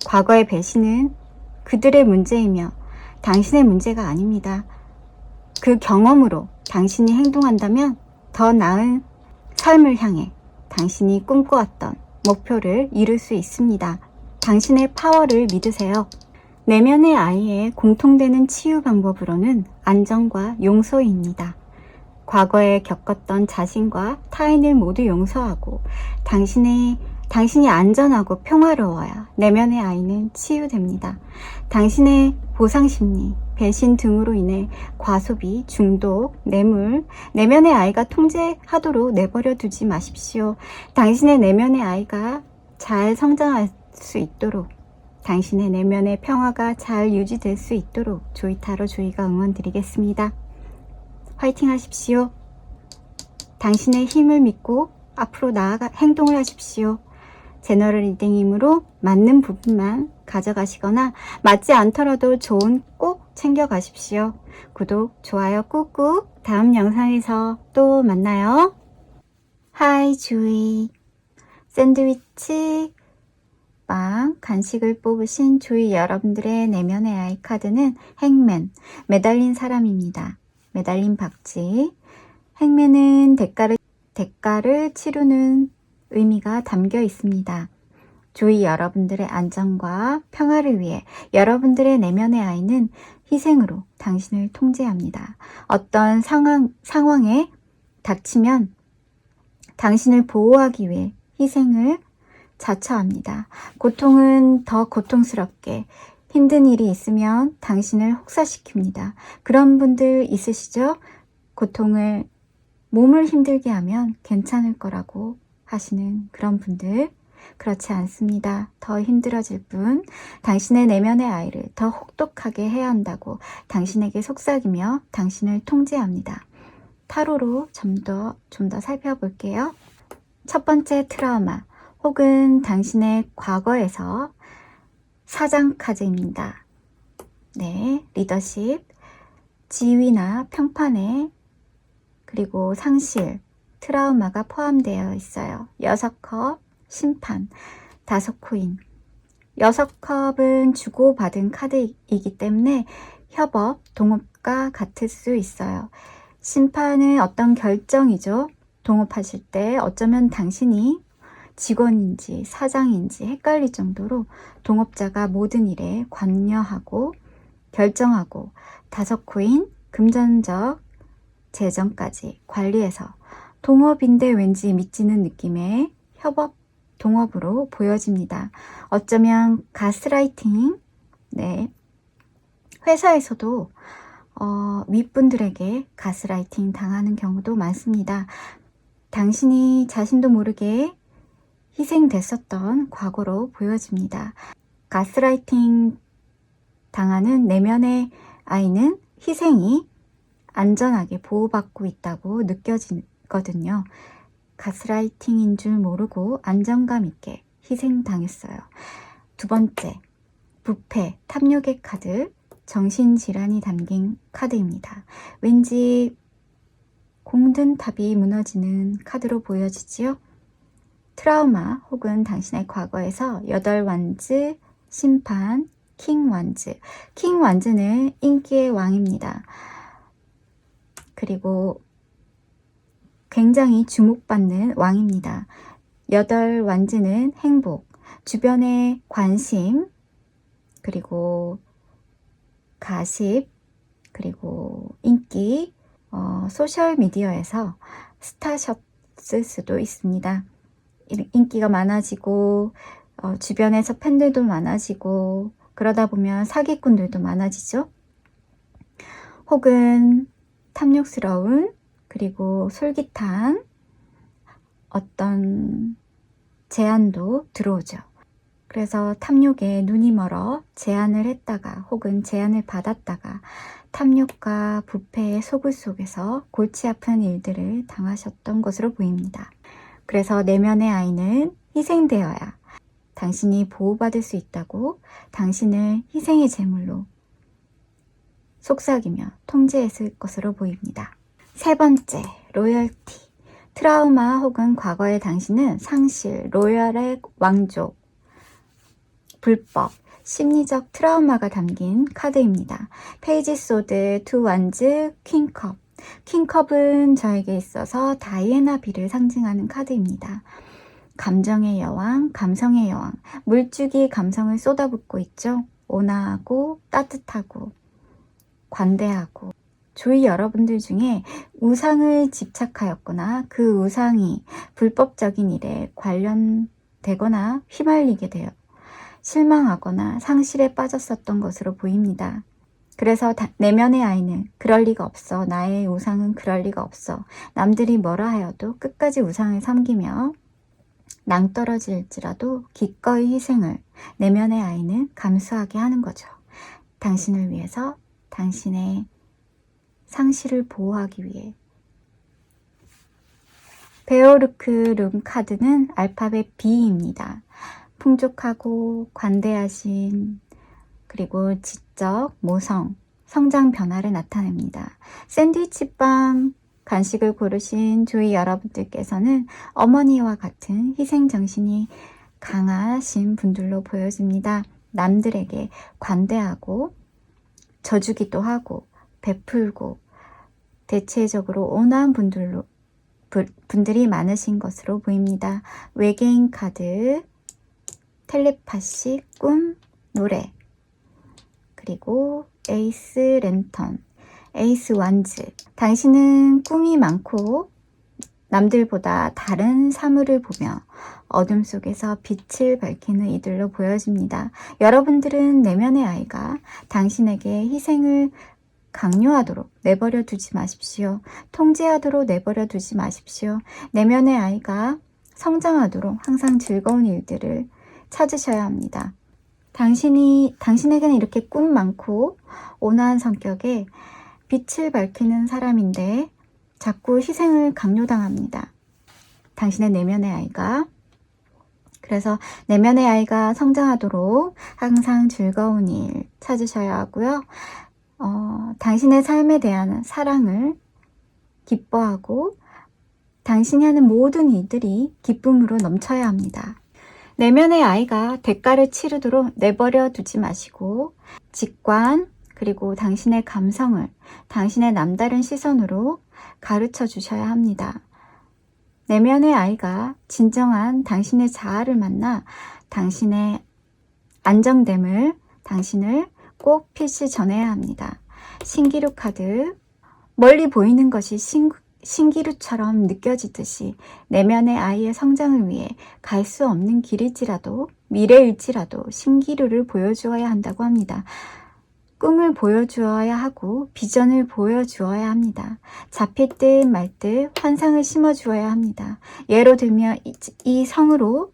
과거의 배신은 그들의 문제이며 당신의 문제가 아닙니다. 그 경험으로 당신이 행동한다면 더 나은 삶을 향해 당신이 꿈꿔왔던 목표를 이룰 수 있습니다. 당신의 파워를 믿으세요. 내면의 아이의 공통되는 치유 방법으로는 안정과 용서입니다. 과거에 겪었던 자신과 타인을 모두 용서하고 당신이 안전하고 평화로워야 내면의 아이는 치유됩니다. 당신의 보상심리, 배신 등으로 인해 과소비, 중독, 뇌물, 내면의 아이가 통제하도록 내버려 두지 마십시오. 당신의 내면의 아이가 잘 성장할 수 있도록, 당신의 내면의 평화가 잘 유지될 수 있도록 조이타로 조이가 응원드리겠습니다. 화이팅 하십시오. 당신의 힘을 믿고 앞으로 나아가 행동을 하십시오. 제너럴 리딩이므로 맞는 부분만 가져가시거나 맞지 않더라도 좋은 꼭 챙겨가십시오. 구독, 좋아요 꾹꾹. 다음 영상에서 또 만나요. 하이 주이. 샌드위치, 빵, 간식을 뽑으신 주이 여러분들의 내면의 아이 카드는 행맨, 매달린 사람입니다. 매달린 박쥐. 행맨은 대가를 치르는 의미가 담겨 있습니다. 주위 여러분들의 안전과 평화를 위해 여러분들의 내면의 아이는 희생으로 당신을 통제합니다. 어떤 상황에 닥치면 당신을 보호하기 위해 희생을 자처합니다. 고통은 더 고통스럽게, 힘든 일이 있으면 당신을 혹사시킵니다. 그런 분들 있으시죠? 고통을, 몸을 힘들게 하면 괜찮을 거라고 하시는 그런 분들. 그렇지 않습니다. 더 힘들어질 뿐 당신의 내면의 아이를 더 혹독하게 해야 한다고 당신에게 속삭이며 당신을 통제합니다. 타로로 좀 더 살펴볼게요. 첫 번째 트라우마 혹은 당신의 과거에서 사장 카드입니다. 네, 리더십, 지위나 평판에 그리고 상실, 트라우마가 포함되어 있어요. 6컵, 심판, 5코인. 6컵은 주고받은 카드이기 때문에 협업, 동업과 같을 수 있어요. 심판은 어떤 결정이죠. 동업하실 때 어쩌면 당신이 직원인지 사장인지 헷갈릴 정도로 동업자가 모든 일에 관여하고 결정하고 5코인, 금전적 재정까지 관리해서 동업인데 왠지 믿지는 느낌의 협업, 동업으로 보여집니다. 어쩌면 가스라이팅, 네, 회사에서도 윗분들에게 가스라이팅 당하는 경우도 많습니다. 당신이 자신도 모르게 희생됐었던 과거로 보여집니다. 가스라이팅 당하는 내면의 아이는 희생이 안전하게 보호받고 있다고 느껴지거든요. 가스라이팅인 줄 모르고 안정감 있게 희생당했어요. 두 번째, 부패, 탐욕의 카드, 정신질환이 담긴 카드입니다. 왠지 공든탑이 무너지는 카드로 보여지지요? 트라우마 혹은 당신의 과거에서 8완즈, 심판, 킹완즈. 킹완즈는 인기의 왕입니다. 그리고 굉장히 주목받는 왕입니다. 8완즈는 행복, 주변의 관심, 그리고 가십, 그리고 인기, 소셜미디어에서 스타셨을 수도 있습니다. 인기가 많아지고 주변에서 팬들도 많아지고 그러다 보면 사기꾼들도 많아지죠. 혹은 탐욕스러운 그리고 솔깃한 어떤 제안도 들어오죠. 그래서 탐욕에 눈이 멀어 제안을 했다가 혹은 제안을 받았다가 탐욕과 부패의 소굴 속에서 골치 아픈 일들을 당하셨던 것으로 보입니다. 그래서 내면의 아이는 희생되어야 당신이 보호받을 수 있다고 당신을 희생의 제물로 속삭이며 통제했을 것으로 보입니다. 세 번째, 로열티. 트라우마 혹은 과거의 당신은 상실, 로열의 왕족, 불법, 심리적 트라우마가 담긴 카드입니다. 페이지 소드, 투 완즈, 퀸컵. 퀸컵은 저에게 있어서 다이애나 비를 상징하는 카드입니다. 감정의 여왕, 감성의 여왕. 물줄기 감성을 쏟아붓고 있죠. 온화하고 따뜻하고 관대하고. 주위 여러분들 중에 우상을 집착하였거나 그 우상이 불법적인 일에 관련되거나 휘말리게 되어 실망하거나 상실에 빠졌었던 것으로 보입니다. 그래서 내면의 아이는 그럴 리가 없어. 나의 우상은 그럴 리가 없어. 남들이 뭐라 하여도 끝까지 우상을 섬기며 낭떠러질지라도 기꺼이 희생을 내면의 아이는 감수하게 하는 거죠. 당신을 위해서 당신의 상실을 보호하기 위해. 베오르크 룸 카드는 알파벳 B입니다. 풍족하고 관대하신 그리고 지적, 모성, 성장 변화를 나타냅니다. 샌드위치빵 간식을 고르신 주위 여러분들께서는 어머니와 같은 희생정신이 강하신 분들로 보여집니다. 남들에게 관대하고 져주기도 하고 베풀고 대체적으로 온화한 분들이 많으신 것으로 보입니다. 외계인 카드, 텔레파시, 꿈, 노래, 그리고 에이스 랜턴, 에이스 완즈. 당신은 꿈이 많고 남들보다 다른 사물을 보며 어둠 속에서 빛을 밝히는 이들로 보여집니다. 여러분들은 내면의 아이가 당신에게 희생을 강요하도록 내버려 두지 마십시오. 통제하도록 내버려 두지 마십시오. 내면의 아이가 성장하도록 항상 즐거운 일들을 찾으셔야 합니다. 당신에게는 이렇게 꿈 많고 온화한 성격에 빛을 밝히는 사람인데 자꾸 희생을 강요당합니다. 당신의 내면의 아이가. 그래서 내면의 아이가 성장하도록 항상 즐거운 일 찾으셔야 하고요. 당신의 삶에 대한 사랑을 기뻐하고 당신이 하는 모든 일들이 기쁨으로 넘쳐야 합니다. 내면의 아이가 대가를 치르도록 내버려 두지 마시고 직관 그리고 당신의 감성을 당신의 남다른 시선으로 가르쳐 주셔야 합니다. 내면의 아이가 진정한 당신의 자아를 만나 당신의 안정됨을 당신을 꼭 필시 전해야 합니다. 신기루 카드, 멀리 보이는 것이 신기루처럼 느껴지듯이 내면의 아이의 성장을 위해 갈 수 없는 길일지라도 미래일지라도 신기루를 보여주어야 한다고 합니다. 꿈을 보여주어야 하고 비전을 보여주어야 합니다. 잡힐 듯 말 듯 환상을 심어주어야 합니다. 예로 들면 이 성으로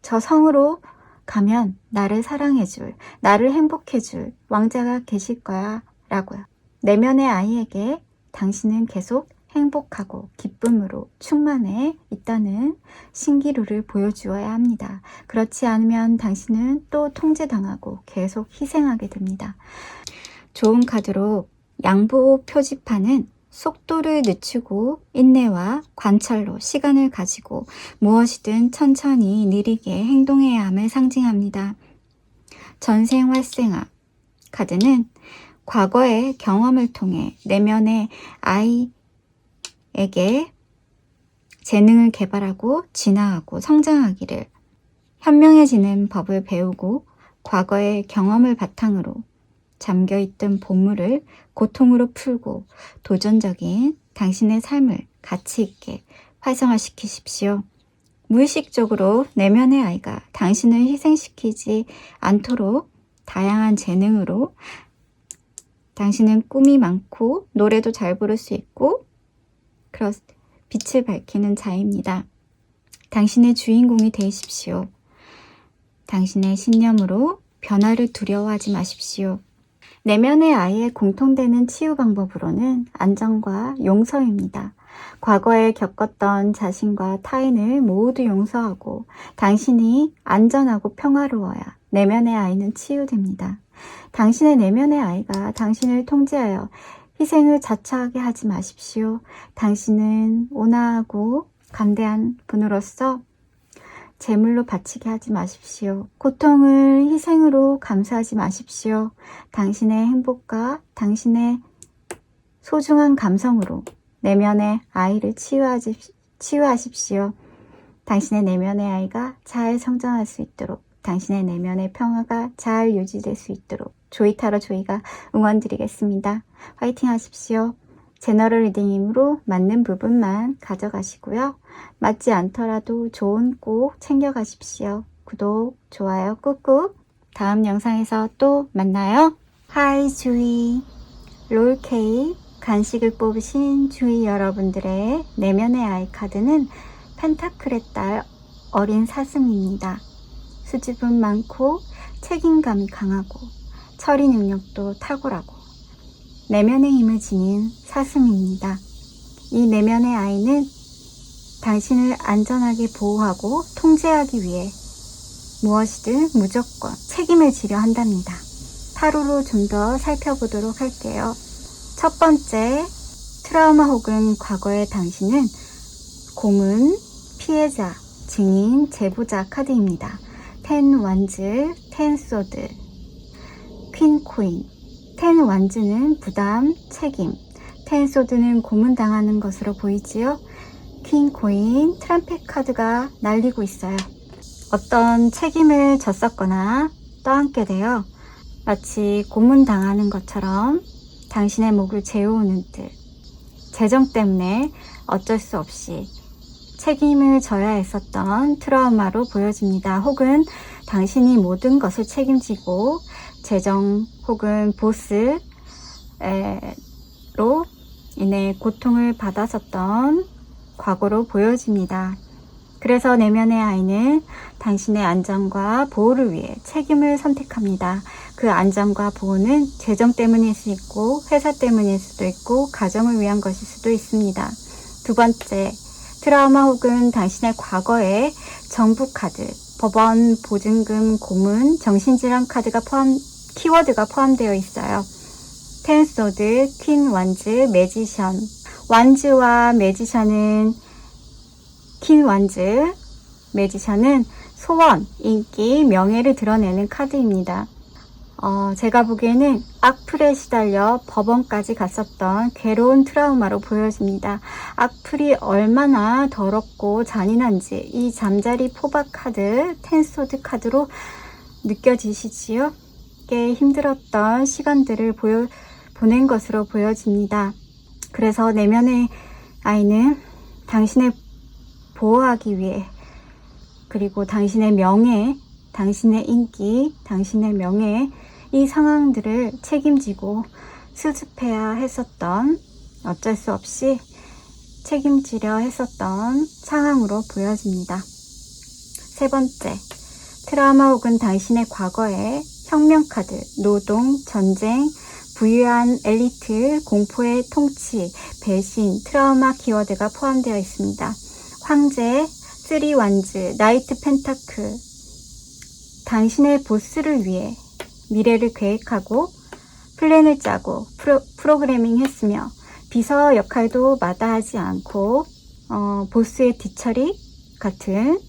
저 성으로 가면 나를 사랑해줄, 나를 행복해줄 왕자가 계실 거야 라고요. 내면의 아이에게 당신은 계속 행복하고 기쁨으로 충만해 있다는 신기루를 보여주어야 합니다. 그렇지 않으면 당신은 또 통제당하고 계속 희생하게 됩니다. 좋은 카드로 양보 표지판은 속도를 늦추고 인내와 관찰로 시간을 가지고 무엇이든 천천히 느리게 행동해야 함을 상징합니다. 전생활생화 카드는 과거의 경험을 통해 내면의 아이에게 재능을 개발하고 진화하고 성장하기를, 현명해지는 법을 배우고 과거의 경험을 바탕으로 잠겨있던 보물을 고통으로 풀고 도전적인 당신의 삶을 가치 있게 활성화시키십시오. 무의식적으로 내면의 아이가 당신을 희생시키지 않도록 다양한 재능으로, 당신은 꿈이 많고 노래도 잘 부를 수 있고 빛을 밝히는 자입니다. 당신의 주인공이 되십시오. 당신의 신념으로 변화를 두려워하지 마십시오. 내면의 아이의 공통되는 치유 방법으로는 안정과 용서입니다. 과거에 겪었던 자신과 타인을 모두 용서하고 당신이 안전하고 평화로워야 내면의 아이는 치유됩니다. 당신의 내면의 아이가 당신을 통제하여 희생을 자처하게 하지 마십시오. 당신은 온화하고 간대한 분으로서 제물로 바치게 하지 마십시오. 고통을 희생으로 감수하지 마십시오. 당신의 행복과 당신의 소중한 감성으로 내면의 아이를 치유하십시오. 당신의 내면의 아이가 잘 성장할 수 있도록, 당신의 내면의 평화가 잘 유지될 수 있도록 조이타로 조이가 응원드리겠습니다. 화이팅 하십시오. 제너럴 리딩이므로 맞는 부분만 가져가시고요. 맞지 않더라도 좋은 꼭 챙겨가십시오. 구독, 좋아요 꾹꾹. 다음 영상에서 또 만나요. 하이 주이, 롤케이 간식을 뽑으신 주이 여러분들의 내면의 아이 카드는 펜타클의 딸 어린 사슴입니다. 수줍음 많고 책임감이 강하고 처리 능력도 탁월하고 내면의 힘을 지닌 사슴입니다. 이 내면의 아이는 당신을 안전하게 보호하고 통제하기 위해 무엇이든 무조건 책임을 지려 한답니다. 타로로 좀 더 살펴보도록 할게요. 첫 번째, 트라우마 혹은 과거의 당신은 고문, 피해자, 증인, 제보자 카드입니다. 10 완즈, 10 소드, 퀸 코인. 10 완즈는 부담, 책임, 10 소드는 고문당하는 것으로 보이지요. 퀸 코인, 트럼펫 카드가 날리고 있어요. 어떤 책임을 졌었거나 떠안게 되어 마치 고문당하는 것처럼 당신의 목을 재우는 듯, 재정 때문에 어쩔 수 없이 책임을 져야 했었던 트라우마로 보여집니다. 혹은 당신이 모든 것을 책임지고 재정 혹은 보스로 인해 고통을 받았었던 과거로 보여집니다. 그래서 내면의 아이는 당신의 안전과 보호를 위해 책임을 선택합니다. 그 안전과 보호는 재정 때문일 수 있고 회사 때문일 수도 있고 가정을 위한 것일 수도 있습니다. 두 번째, 트라우마 혹은 당신의 과거의 정부 카드, 법원, 보증금, 고문, 정신질환 카드가 키워드가 포함되어 있어요. 10 소드, 퀸 완즈, 매지션. 완즈와 매지션은, 퀸 완즈, 매지션은 소원, 인기, 명예를 드러내는 카드입니다. 제가 보기에는 악플에 시달려 법원까지 갔었던 괴로운 트라우마로 보여집니다. 악플이 얼마나 더럽고 잔인한지 이 잠자리 포박 카드, 10 소드 카드로 느껴지시지요? 꽤 힘들었던 시간들을 보낸 것으로 보여집니다. 그래서 내면의 아이는 당신을 보호하기 위해, 그리고 당신의 명예, 당신의 인기, 당신의 명예, 이 상황들을 책임지고 수습해야 했었던, 어쩔 수 없이 책임지려 했었던 상황으로 보여집니다. 세 번째, 트라우마 혹은 당신의 과거의 혁명 카드, 노동, 전쟁, 부유한 엘리트, 공포의 통치, 배신, 트라우마 키워드가 포함되어 있습니다. 황제, 쓰리 완즈, 나이트 펜타클. 당신의 보스를 위해 미래를 계획하고 플랜을 짜고 프로그래밍 했으며 비서 역할도 마다하지 않고 보스의 뒤처리 같은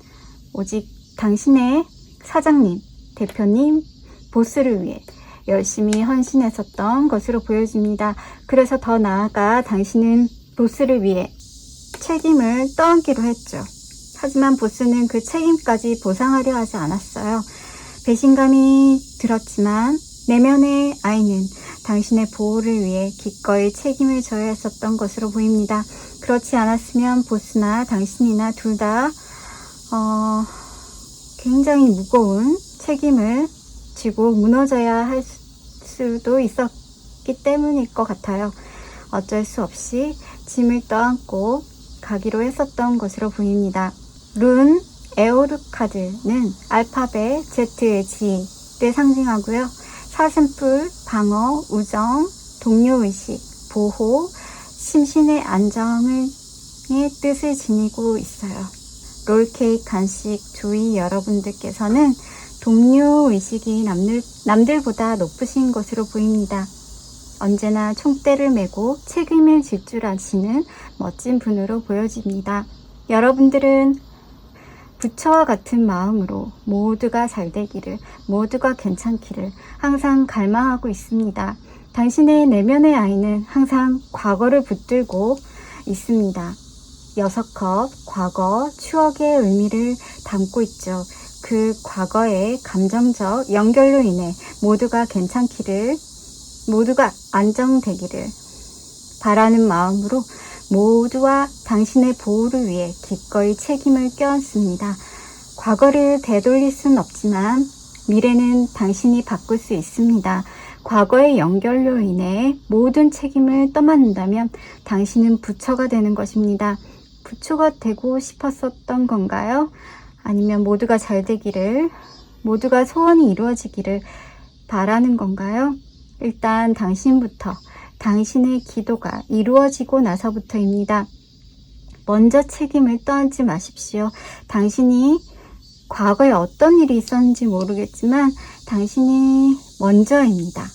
오직 당신의 사장님, 대표님, 보스를 위해 열심히 헌신했었던 것으로 보여집니다. 그래서 더 나아가 당신은 보스를 위해 책임을 떠안기로 했죠. 하지만 보스는 그 책임까지 보상하려 하지 않았어요. 배신감이 들었지만 내면의 아이는 당신의 보호를 위해 기꺼이 책임을 져야 했었던 것으로 보입니다. 그렇지 않았으면 보스나 당신이나 둘 다 굉장히 무거운 책임을 지고 무너져야 할 수도 있었기 때문일 것 같아요. 어쩔 수 없이 짐을 떠안고 가기로 했었던 것으로 보입니다. 룬 에오르 카드는 알파벳 Z의 G를 상징하고요. 사슴뿔, 방어, 우정, 동료의식, 보호, 심신의 안정의 뜻을 지니고 있어요. 롤케이크 간식 주의 여러분들께서는 동료의식이 남들보다 높으신 것으로 보입니다. 언제나 총대를 메고 책임을 질 줄 아시는 멋진 분으로 보여집니다. 여러분들은 부처와 같은 마음으로 모두가 잘 되기를, 모두가 괜찮기를 항상 갈망하고 있습니다. 당신의 내면의 아이는 항상 과거를 붙들고 있습니다. 6컵, 과거, 추억의 의미를 담고 있죠. 그 과거의 감정적 연결로 인해 모두가 괜찮기를, 모두가 안정되기를 바라는 마음으로 모두와 당신의 보호를 위해 기꺼이 책임을 껴안습니다. 과거를 되돌릴 순 없지만 미래는 당신이 바꿀 수 있습니다. 과거의 연결로 인해 모든 책임을 떠맡는다면 당신은 부처가 되는 것입니다. 부처가 되고 싶었었던 건가요? 아니면 모두가 잘 되기를, 모두가 소원이 이루어지기를 바라는 건가요? 일단 당신부터, 당신의 기도가 이루어지고 나서부터입니다. 먼저 책임을 떠안지 마십시오. 당신이 과거에 어떤 일이 있었는지 모르겠지만 당신이 먼저입니다.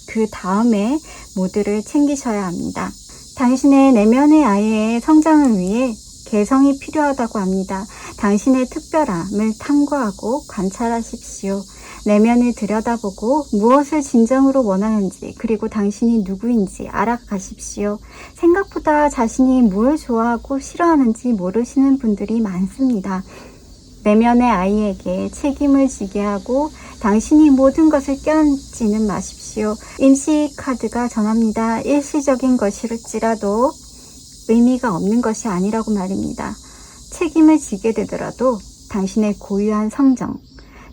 그 다음에 모두를 챙기셔야 합니다. 당신의 내면의 아이의 성장을 위해 개성이 필요하다고 합니다. 당신의 특별함을 탐구하고 관찰하십시오. 내면을 들여다보고 무엇을 진정으로 원하는지, 그리고 당신이 누구인지 알아가십시오. 생각보다 자신이 뭘 좋아하고 싫어하는지 모르시는 분들이 많습니다. 내면의 아이에게 책임을 지게 하고 당신이 모든 것을 껴안지는 마십시오. 임시 카드가 전합니다. 일시적인 것일지라도 의미가 없는 것이 아니라고 말입니다. 책임을 지게 되더라도 당신의 고유한 성정,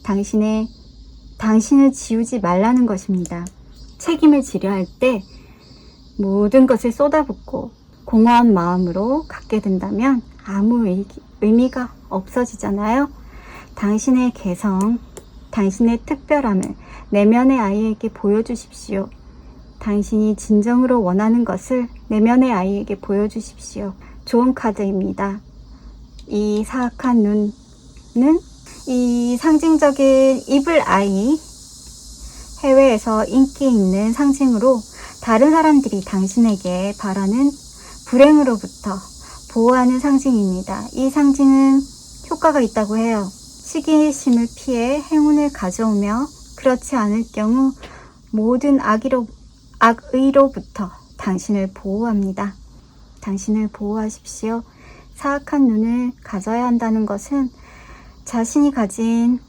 당신을 지우지 말라는 것입니다. 책임을 지려 할 때 모든 것을 쏟아붓고 공허한 마음으로 갖게 된다면 아무 의미가 없어지잖아요. 당신의 개성, 당신의 특별함을 내면의 아이에게 보여주십시오. 당신이 진정으로 원하는 것을 내면의 아이에게 보여주십시오. 좋은 카드입니다. 이 사악한 눈은 이 상징적인 이블 아이, 해외에서 인기 있는 상징으로 다른 사람들이 당신에게 바라는 불행으로부터 보호하는 상징입니다. 이 상징은 효과가 있다고 해요. 시기심을 피해 행운을 가져오며 그렇지 않을 경우 모든 악의로부터 당신을 보호합니다. 당신을 보호하십시오. 사악한 눈을 가져야 한다는 것은 자신이 가진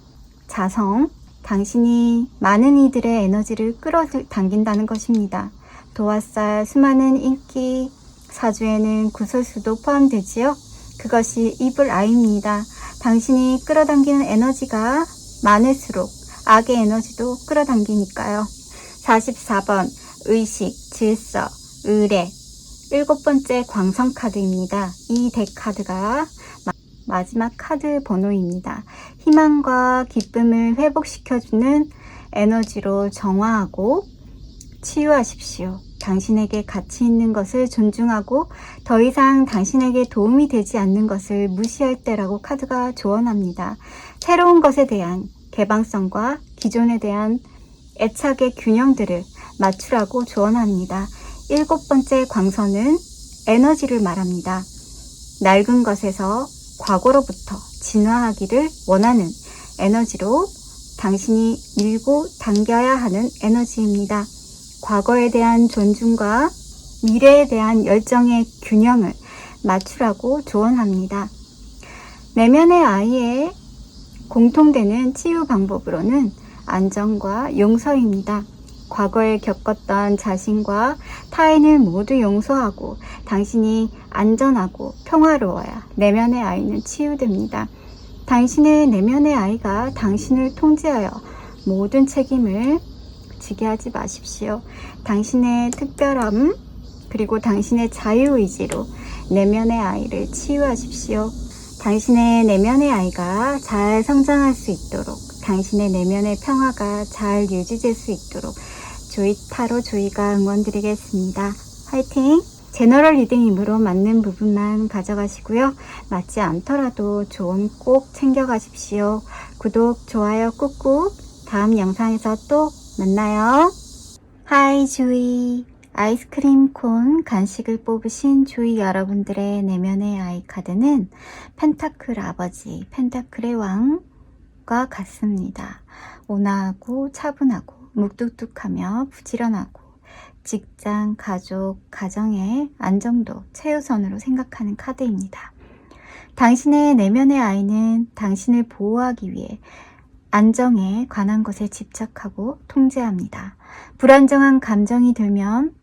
자성, 당신이 많은 이들의 에너지를 끌어당긴다는 것입니다. 도화살 수많은 인기 사주에는 구설수도 포함되지요. 그것이 이블 아이입니다. 당신이 끌어당기는 에너지가 많을수록 악의 에너지도 끌어당기니까요. 44번 의식, 질서, 의뢰, 7번째 광선 카드입니다. 이 덱 카드가 마지막 카드 번호입니다. 희망과 기쁨을 회복시켜주는 에너지로 정화하고 치유하십시오. 당신에게 가치 있는 것을 존중하고 더 이상 당신에게 도움이 되지 않는 것을 무시할 때라고 카드가 조언합니다. 새로운 것에 대한 개방성과 기존에 대한 애착의 균형들을 맞추라고 조언합니다. 7번째 광선은 에너지를 말합니다. 낡은 것에서 과거로부터 진화하기를 원하는 에너지로 당신이 밀고 당겨야 하는 에너지입니다. 과거에 대한 존중과 미래에 대한 열정의 균형을 맞추라고 조언합니다. 내면의 아이의 공통되는 치유 방법으로는 안정과 용서입니다. 과거에 겪었던 자신과 타인을 모두 용서하고 당신이 안전하고 평화로워야 내면의 아이는 치유됩니다. 당신의 내면의 아이가 당신을 통제하여 모든 책임을 지게 하지 마십시오. 당신의 특별함 그리고 당신의 자유의지로 내면의 아이를 치유하십시오. 당신의 내면의 아이가 잘 성장할 수 있도록 당신의 내면의 평화가 잘 유지될 수 있도록 조이타로 조이가 응원드리겠습니다. 화이팅! 제너럴 리딩이므로 맞는 부분만 가져가시고요. 맞지 않더라도 조언 꼭 챙겨가십시오. 구독, 좋아요 꾹꾹. 다음 영상에서 또 만나요. 하이 주이. 아이스크림 콘 간식을 뽑으신 주이 여러분들의 내면의 아이 카드는 펜타클 아버지, 펜타클의 왕과 같습니다. 온화하고 차분하고 묵뚝뚝하며 부지런하고 직장, 가족, 가정의 안정도 최우선으로 생각하는 카드입니다. 당신의 내면의 아이는 당신을 보호하기 위해 안정에 관한 것에 집착하고 통제합니다. 불안정한 감정이 들면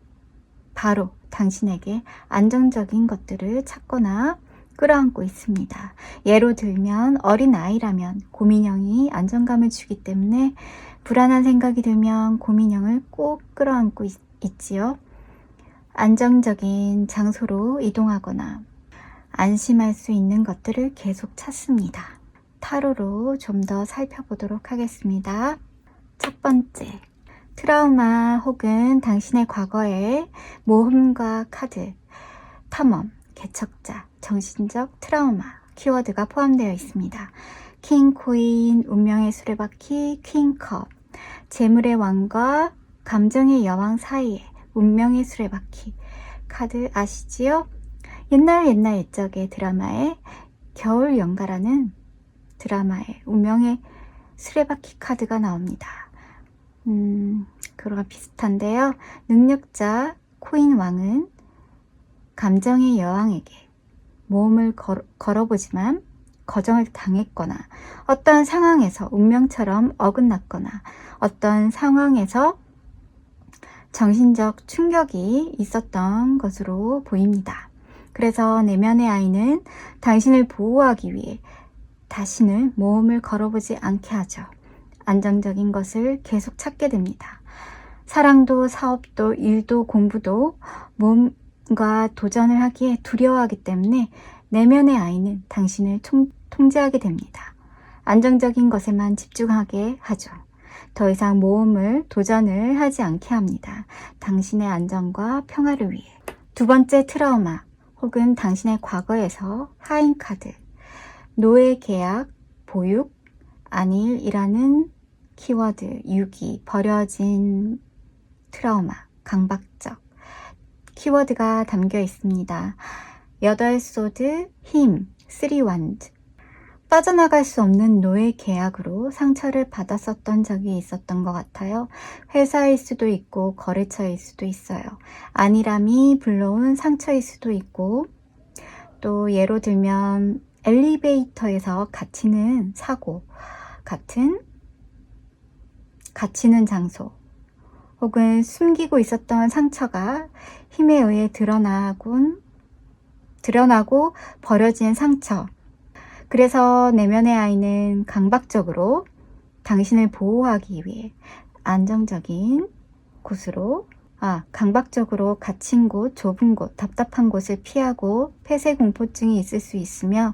바로 당신에게 안정적인 것들을 찾거나 끌어안고 있습니다. 예로 들면 어린아이라면 곰인형이 안정감을 주기 때문에 불안한 생각이 들면 곰인형을 꼭 끌어안고 있지요. 안정적인 장소로 이동하거나 안심할 수 있는 것들을 계속 찾습니다. 타로로 좀 더 살펴보도록 하겠습니다. 첫 번째, 트라우마 혹은 당신의 과거의 모험가 카드, 탐험, 개척자, 정신적 트라우마 키워드가 포함되어 있습니다. 킹 코인, 운명의 수레바퀴, 퀸컵, 재물의 왕과 감정의 여왕 사이에 운명의 수레바퀴 카드 아시지요? 옛날 옛적의 드라마의 겨울 연가라는 드라마의 운명의 수레바퀴 카드가 나옵니다. 그거랑 비슷한데요. 능력자 코인 왕은 감정의 여왕에게 모험을 걸어보지만 거정을 당했거나 어떤 상황에서 운명처럼 어긋났거나 어떤 상황에서 정신적 충격이 있었던 것으로 보입니다. 그래서 내면의 아이는 당신을 보호하기 위해 다시는 모험을 걸어보지 않게 하죠. 안정적인 것을 계속 찾게 됩니다. 사랑도 사업도 일도 공부도 모험과 도전을 하기에 두려워하기 때문에 내면의 아이는 당신을 통제하게 됩니다. 안정적인 것에만 집중하게 하죠. 더 이상 모험을 도전을 하지 않게 합니다. 당신의 안정과 평화를 위해. 두 번째 트라우마 혹은 당신의 과거에서 하인 카드, 노예 계약, 보육, 안일이라는 키워드, 유기, 버려진 트라우마, 강박적 키워드가 담겨 있습니다. 8소드, 힘, 3완드. 빠져나갈 수 없는 노예 계약으로 상처를 받았었던 적이 있었던 것 같아요. 회사일 수도 있고 거래처일 수도 있어요. 안일함이 불러온 상처일 수도 있고, 또 예로 들면 엘리베이터에서 갇히는 사고 같은 갇히는 장소, 혹은 숨기고 있었던 상처가 힘에 의해 드러나고 버려진 상처. 그래서 내면의 아이는 강박적으로 당신을 보호하기 위해 안정적인 곳으로, 강박적으로 갇힌 곳, 좁은 곳, 답답한 곳을 피하고 폐쇄공포증이 있을 수 있으며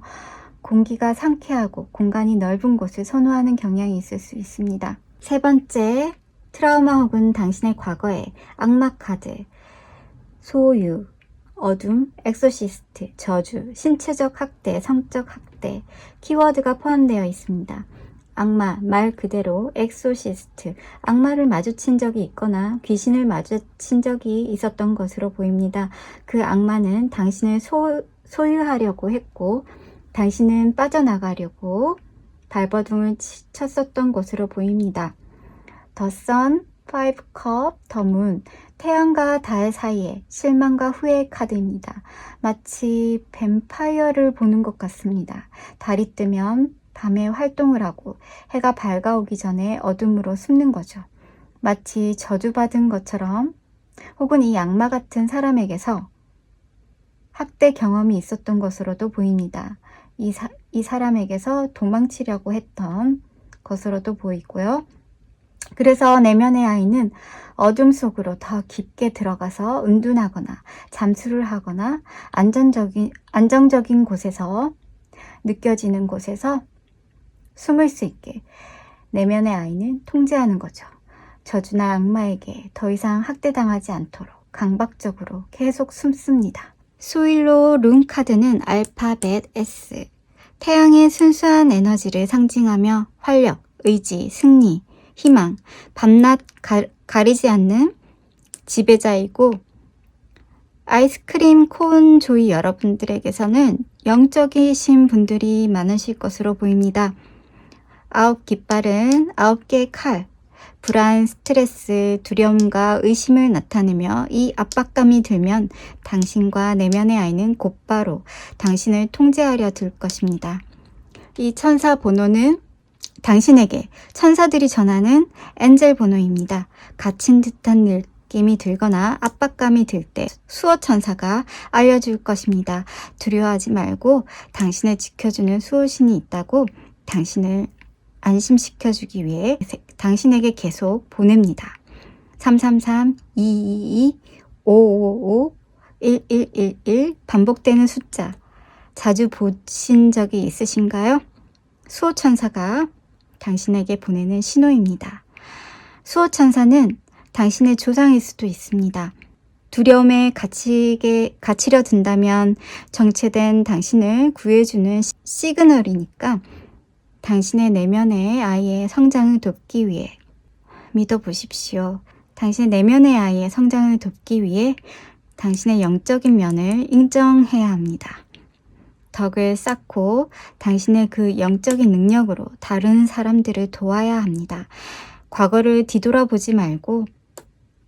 공기가 상쾌하고 공간이 넓은 곳을 선호하는 경향이 있을 수 있습니다. 세 번째, 트라우마 혹은 당신의 과거의 악마 카드, 소유, 어둠, 엑소시스트, 저주, 신체적 학대, 성적 학대 키워드가 포함되어 있습니다. 악마, 말 그대로 엑소시스트, 악마를 마주친 적이 있거나 귀신을 마주친 적이 있었던 것으로 보입니다. 그 악마는 당신을 소유하려고 했고 당신은 빠져나가려고 발버둥을 쳤었던 것으로 보입니다. The Sun, Five Cup, The Moon, 태양과 달 사이에 실망과 후회의 카드입니다. 마치 뱀파이어를 보는 것 같습니다. 달이 뜨면 밤에 활동을 하고 해가 밝아오기 전에 어둠으로 숨는 거죠. 마치 저주받은 것처럼 혹은 이 악마 같은 사람에게서 학대 경험이 있었던 것으로도 보입니다. 이 사람에게서 도망치려고 했던 것으로도 보이고요. 그래서 내면의 아이는 어둠 속으로 더 깊게 들어가서 은둔하거나 잠수를 하거나 안정적인 곳에서 느껴지는 곳에서 숨을 수 있게 내면의 아이는 통제하는 거죠. 저주나 악마에게 더 이상 학대당하지 않도록 강박적으로 계속 숨습니다. 소일로 룬 카드는 알파벳 S, 태양의 순수한 에너지를 상징하며 활력, 의지, 승리, 희망, 밤낮 가리지 않는 지배자이고 아이스크림 콘 조이 여러분들에게서는 영적이신 분들이 많으실 것으로 보입니다. 9 깃발은 9개의 칼, 불안, 스트레스, 두려움과 의심을 나타내며 이 압박감이 들면 당신과 내면의 아이는 곧바로 당신을 통제하려 들 것입니다. 이 천사 번호는 당신에게 천사들이 전하는 엔젤 번호입니다. 갇힌 듯한 느낌이 들거나 압박감이 들 때 수호 천사가 알려줄 것입니다. 두려워하지 말고 당신을 지켜주는 수호신이 있다고 당신을 안심시켜주기 위해 당신에게 계속 보냅니다. 333-222-5555-1111 반복되는 숫자 자주 보신 적이 있으신가요? 수호천사가 당신에게 보내는 신호입니다. 수호천사는 당신의 조상일 수도 있습니다. 두려움에 갇히려 든다면 정체된 당신을 구해주는 시그널이니까 당신의 내면의 아이의 성장을 돕기 위해 믿어보십시오. 당신의 내면의 아이의 성장을 돕기 위해 당신의 영적인 면을 인정해야 합니다. 덕을 쌓고 당신의 그 영적인 능력으로 다른 사람들을 도와야 합니다. 과거를 뒤돌아보지 말고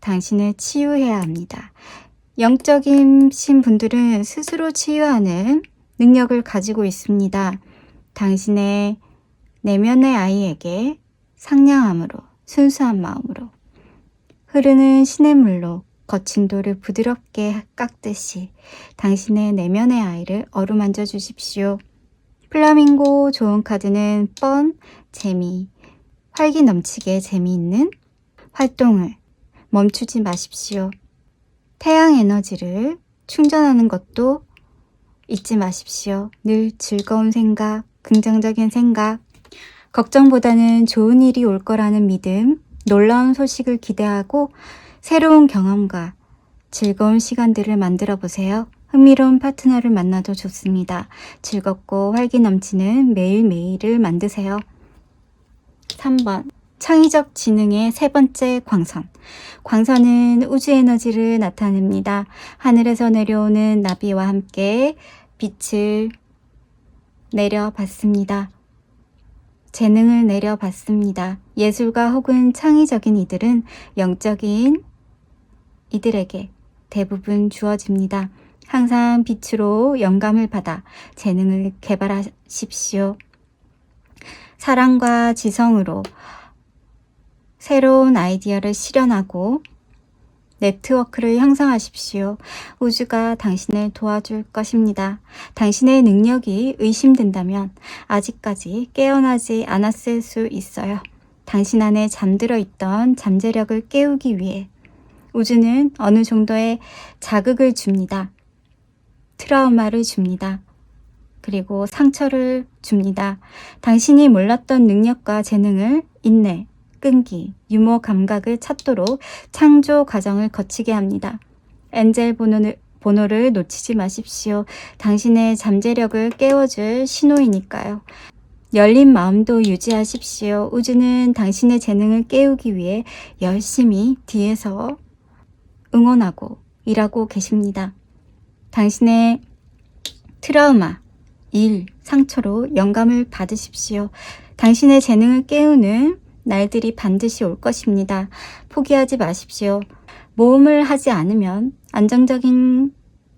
당신을 치유해야 합니다. 영적인 분들은 스스로 치유하는 능력을 가지고 있습니다. 당신의 내면의 아이에게 상냥함으로 순수한 마음으로 흐르는 시냇물로 거친 돌을 부드럽게 깎듯이 당신의 내면의 아이를 어루만져 주십시오. 플라밍고 좋은 카드는 뻔, 재미, 활기 넘치게 재미있는 활동을 멈추지 마십시오. 태양 에너지를 충전하는 것도 잊지 마십시오. 늘 즐거운 생각, 긍정적인 생각, 걱정보다는 좋은 일이 올 거라는 믿음, 놀라운 소식을 기대하고 새로운 경험과 즐거운 시간들을 만들어 보세요. 흥미로운 파트너를 만나도 좋습니다. 즐겁고 활기 넘치는 매일매일을 만드세요. 3번 창의적 지능의 세 번째 광선. 광선은 우주 에너지를 나타냅니다. 하늘에서 내려오는 나비와 함께 빛을 내려받습니다. 재능을 내려받습니다. 예술가 혹은 창의적인 이들은 영적인 이들에게 대부분 주어집니다. 항상 빛으로 영감을 받아 재능을 개발하십시오. 사랑과 지성으로 새로운 아이디어를 실현하고 네트워크를 형성하십시오. 우주가 당신을 도와줄 것입니다. 당신의 능력이 의심된다면 아직까지 깨어나지 않았을 수 있어요. 당신 안에 잠들어 있던 잠재력을 깨우기 위해 우주는 어느 정도의 자극을 줍니다. 트라우마를 줍니다. 그리고 상처를 줍니다. 당신이 몰랐던 능력과 재능을 인내, 끈기, 유머 감각을 찾도록 창조 과정을 거치게 합니다. 엔젤 번호를 놓치지 마십시오. 당신의 잠재력을 깨워줄 신호이니까요. 열린 마음도 유지하십시오. 우주는 당신의 재능을 깨우기 위해 열심히 뒤에서 응원하고 일하고 계십니다. 당신의 트라우마, 일, 상처로 영감을 받으십시오. 당신의 재능을 깨우는 날들이 반드시 올 것입니다. 포기하지 마십시오. 모험을 하지 않으면 안정적인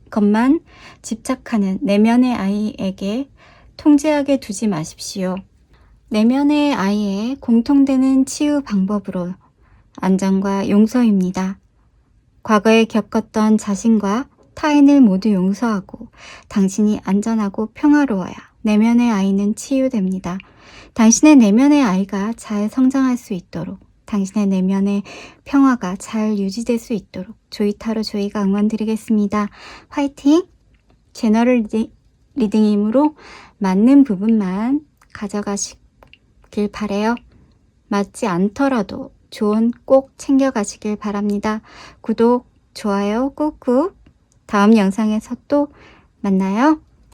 것만 집착하는 내면의 아이에게 통제하게 두지 마십시오. 내면의 아이의 공통되는 치유 방법으로 안정과 용서입니다. 과거에 겪었던 자신과 타인을 모두 용서하고 당신이 안전하고 평화로워야 내면의 아이는 치유됩니다. 당신의 내면의 아이가 잘 성장할 수 있도록, 당신의 내면의 평화가 잘 유지될 수 있도록 조이타로 조이가 응원드리겠습니다. 화이팅! 제너럴 리딩이므로 맞는 부분만 가져가시길 바래요. 맞지 않더라도 조언 꼭 챙겨가시길 바랍니다. 구독, 좋아요 꾹꾹. 다음 영상에서 또 만나요.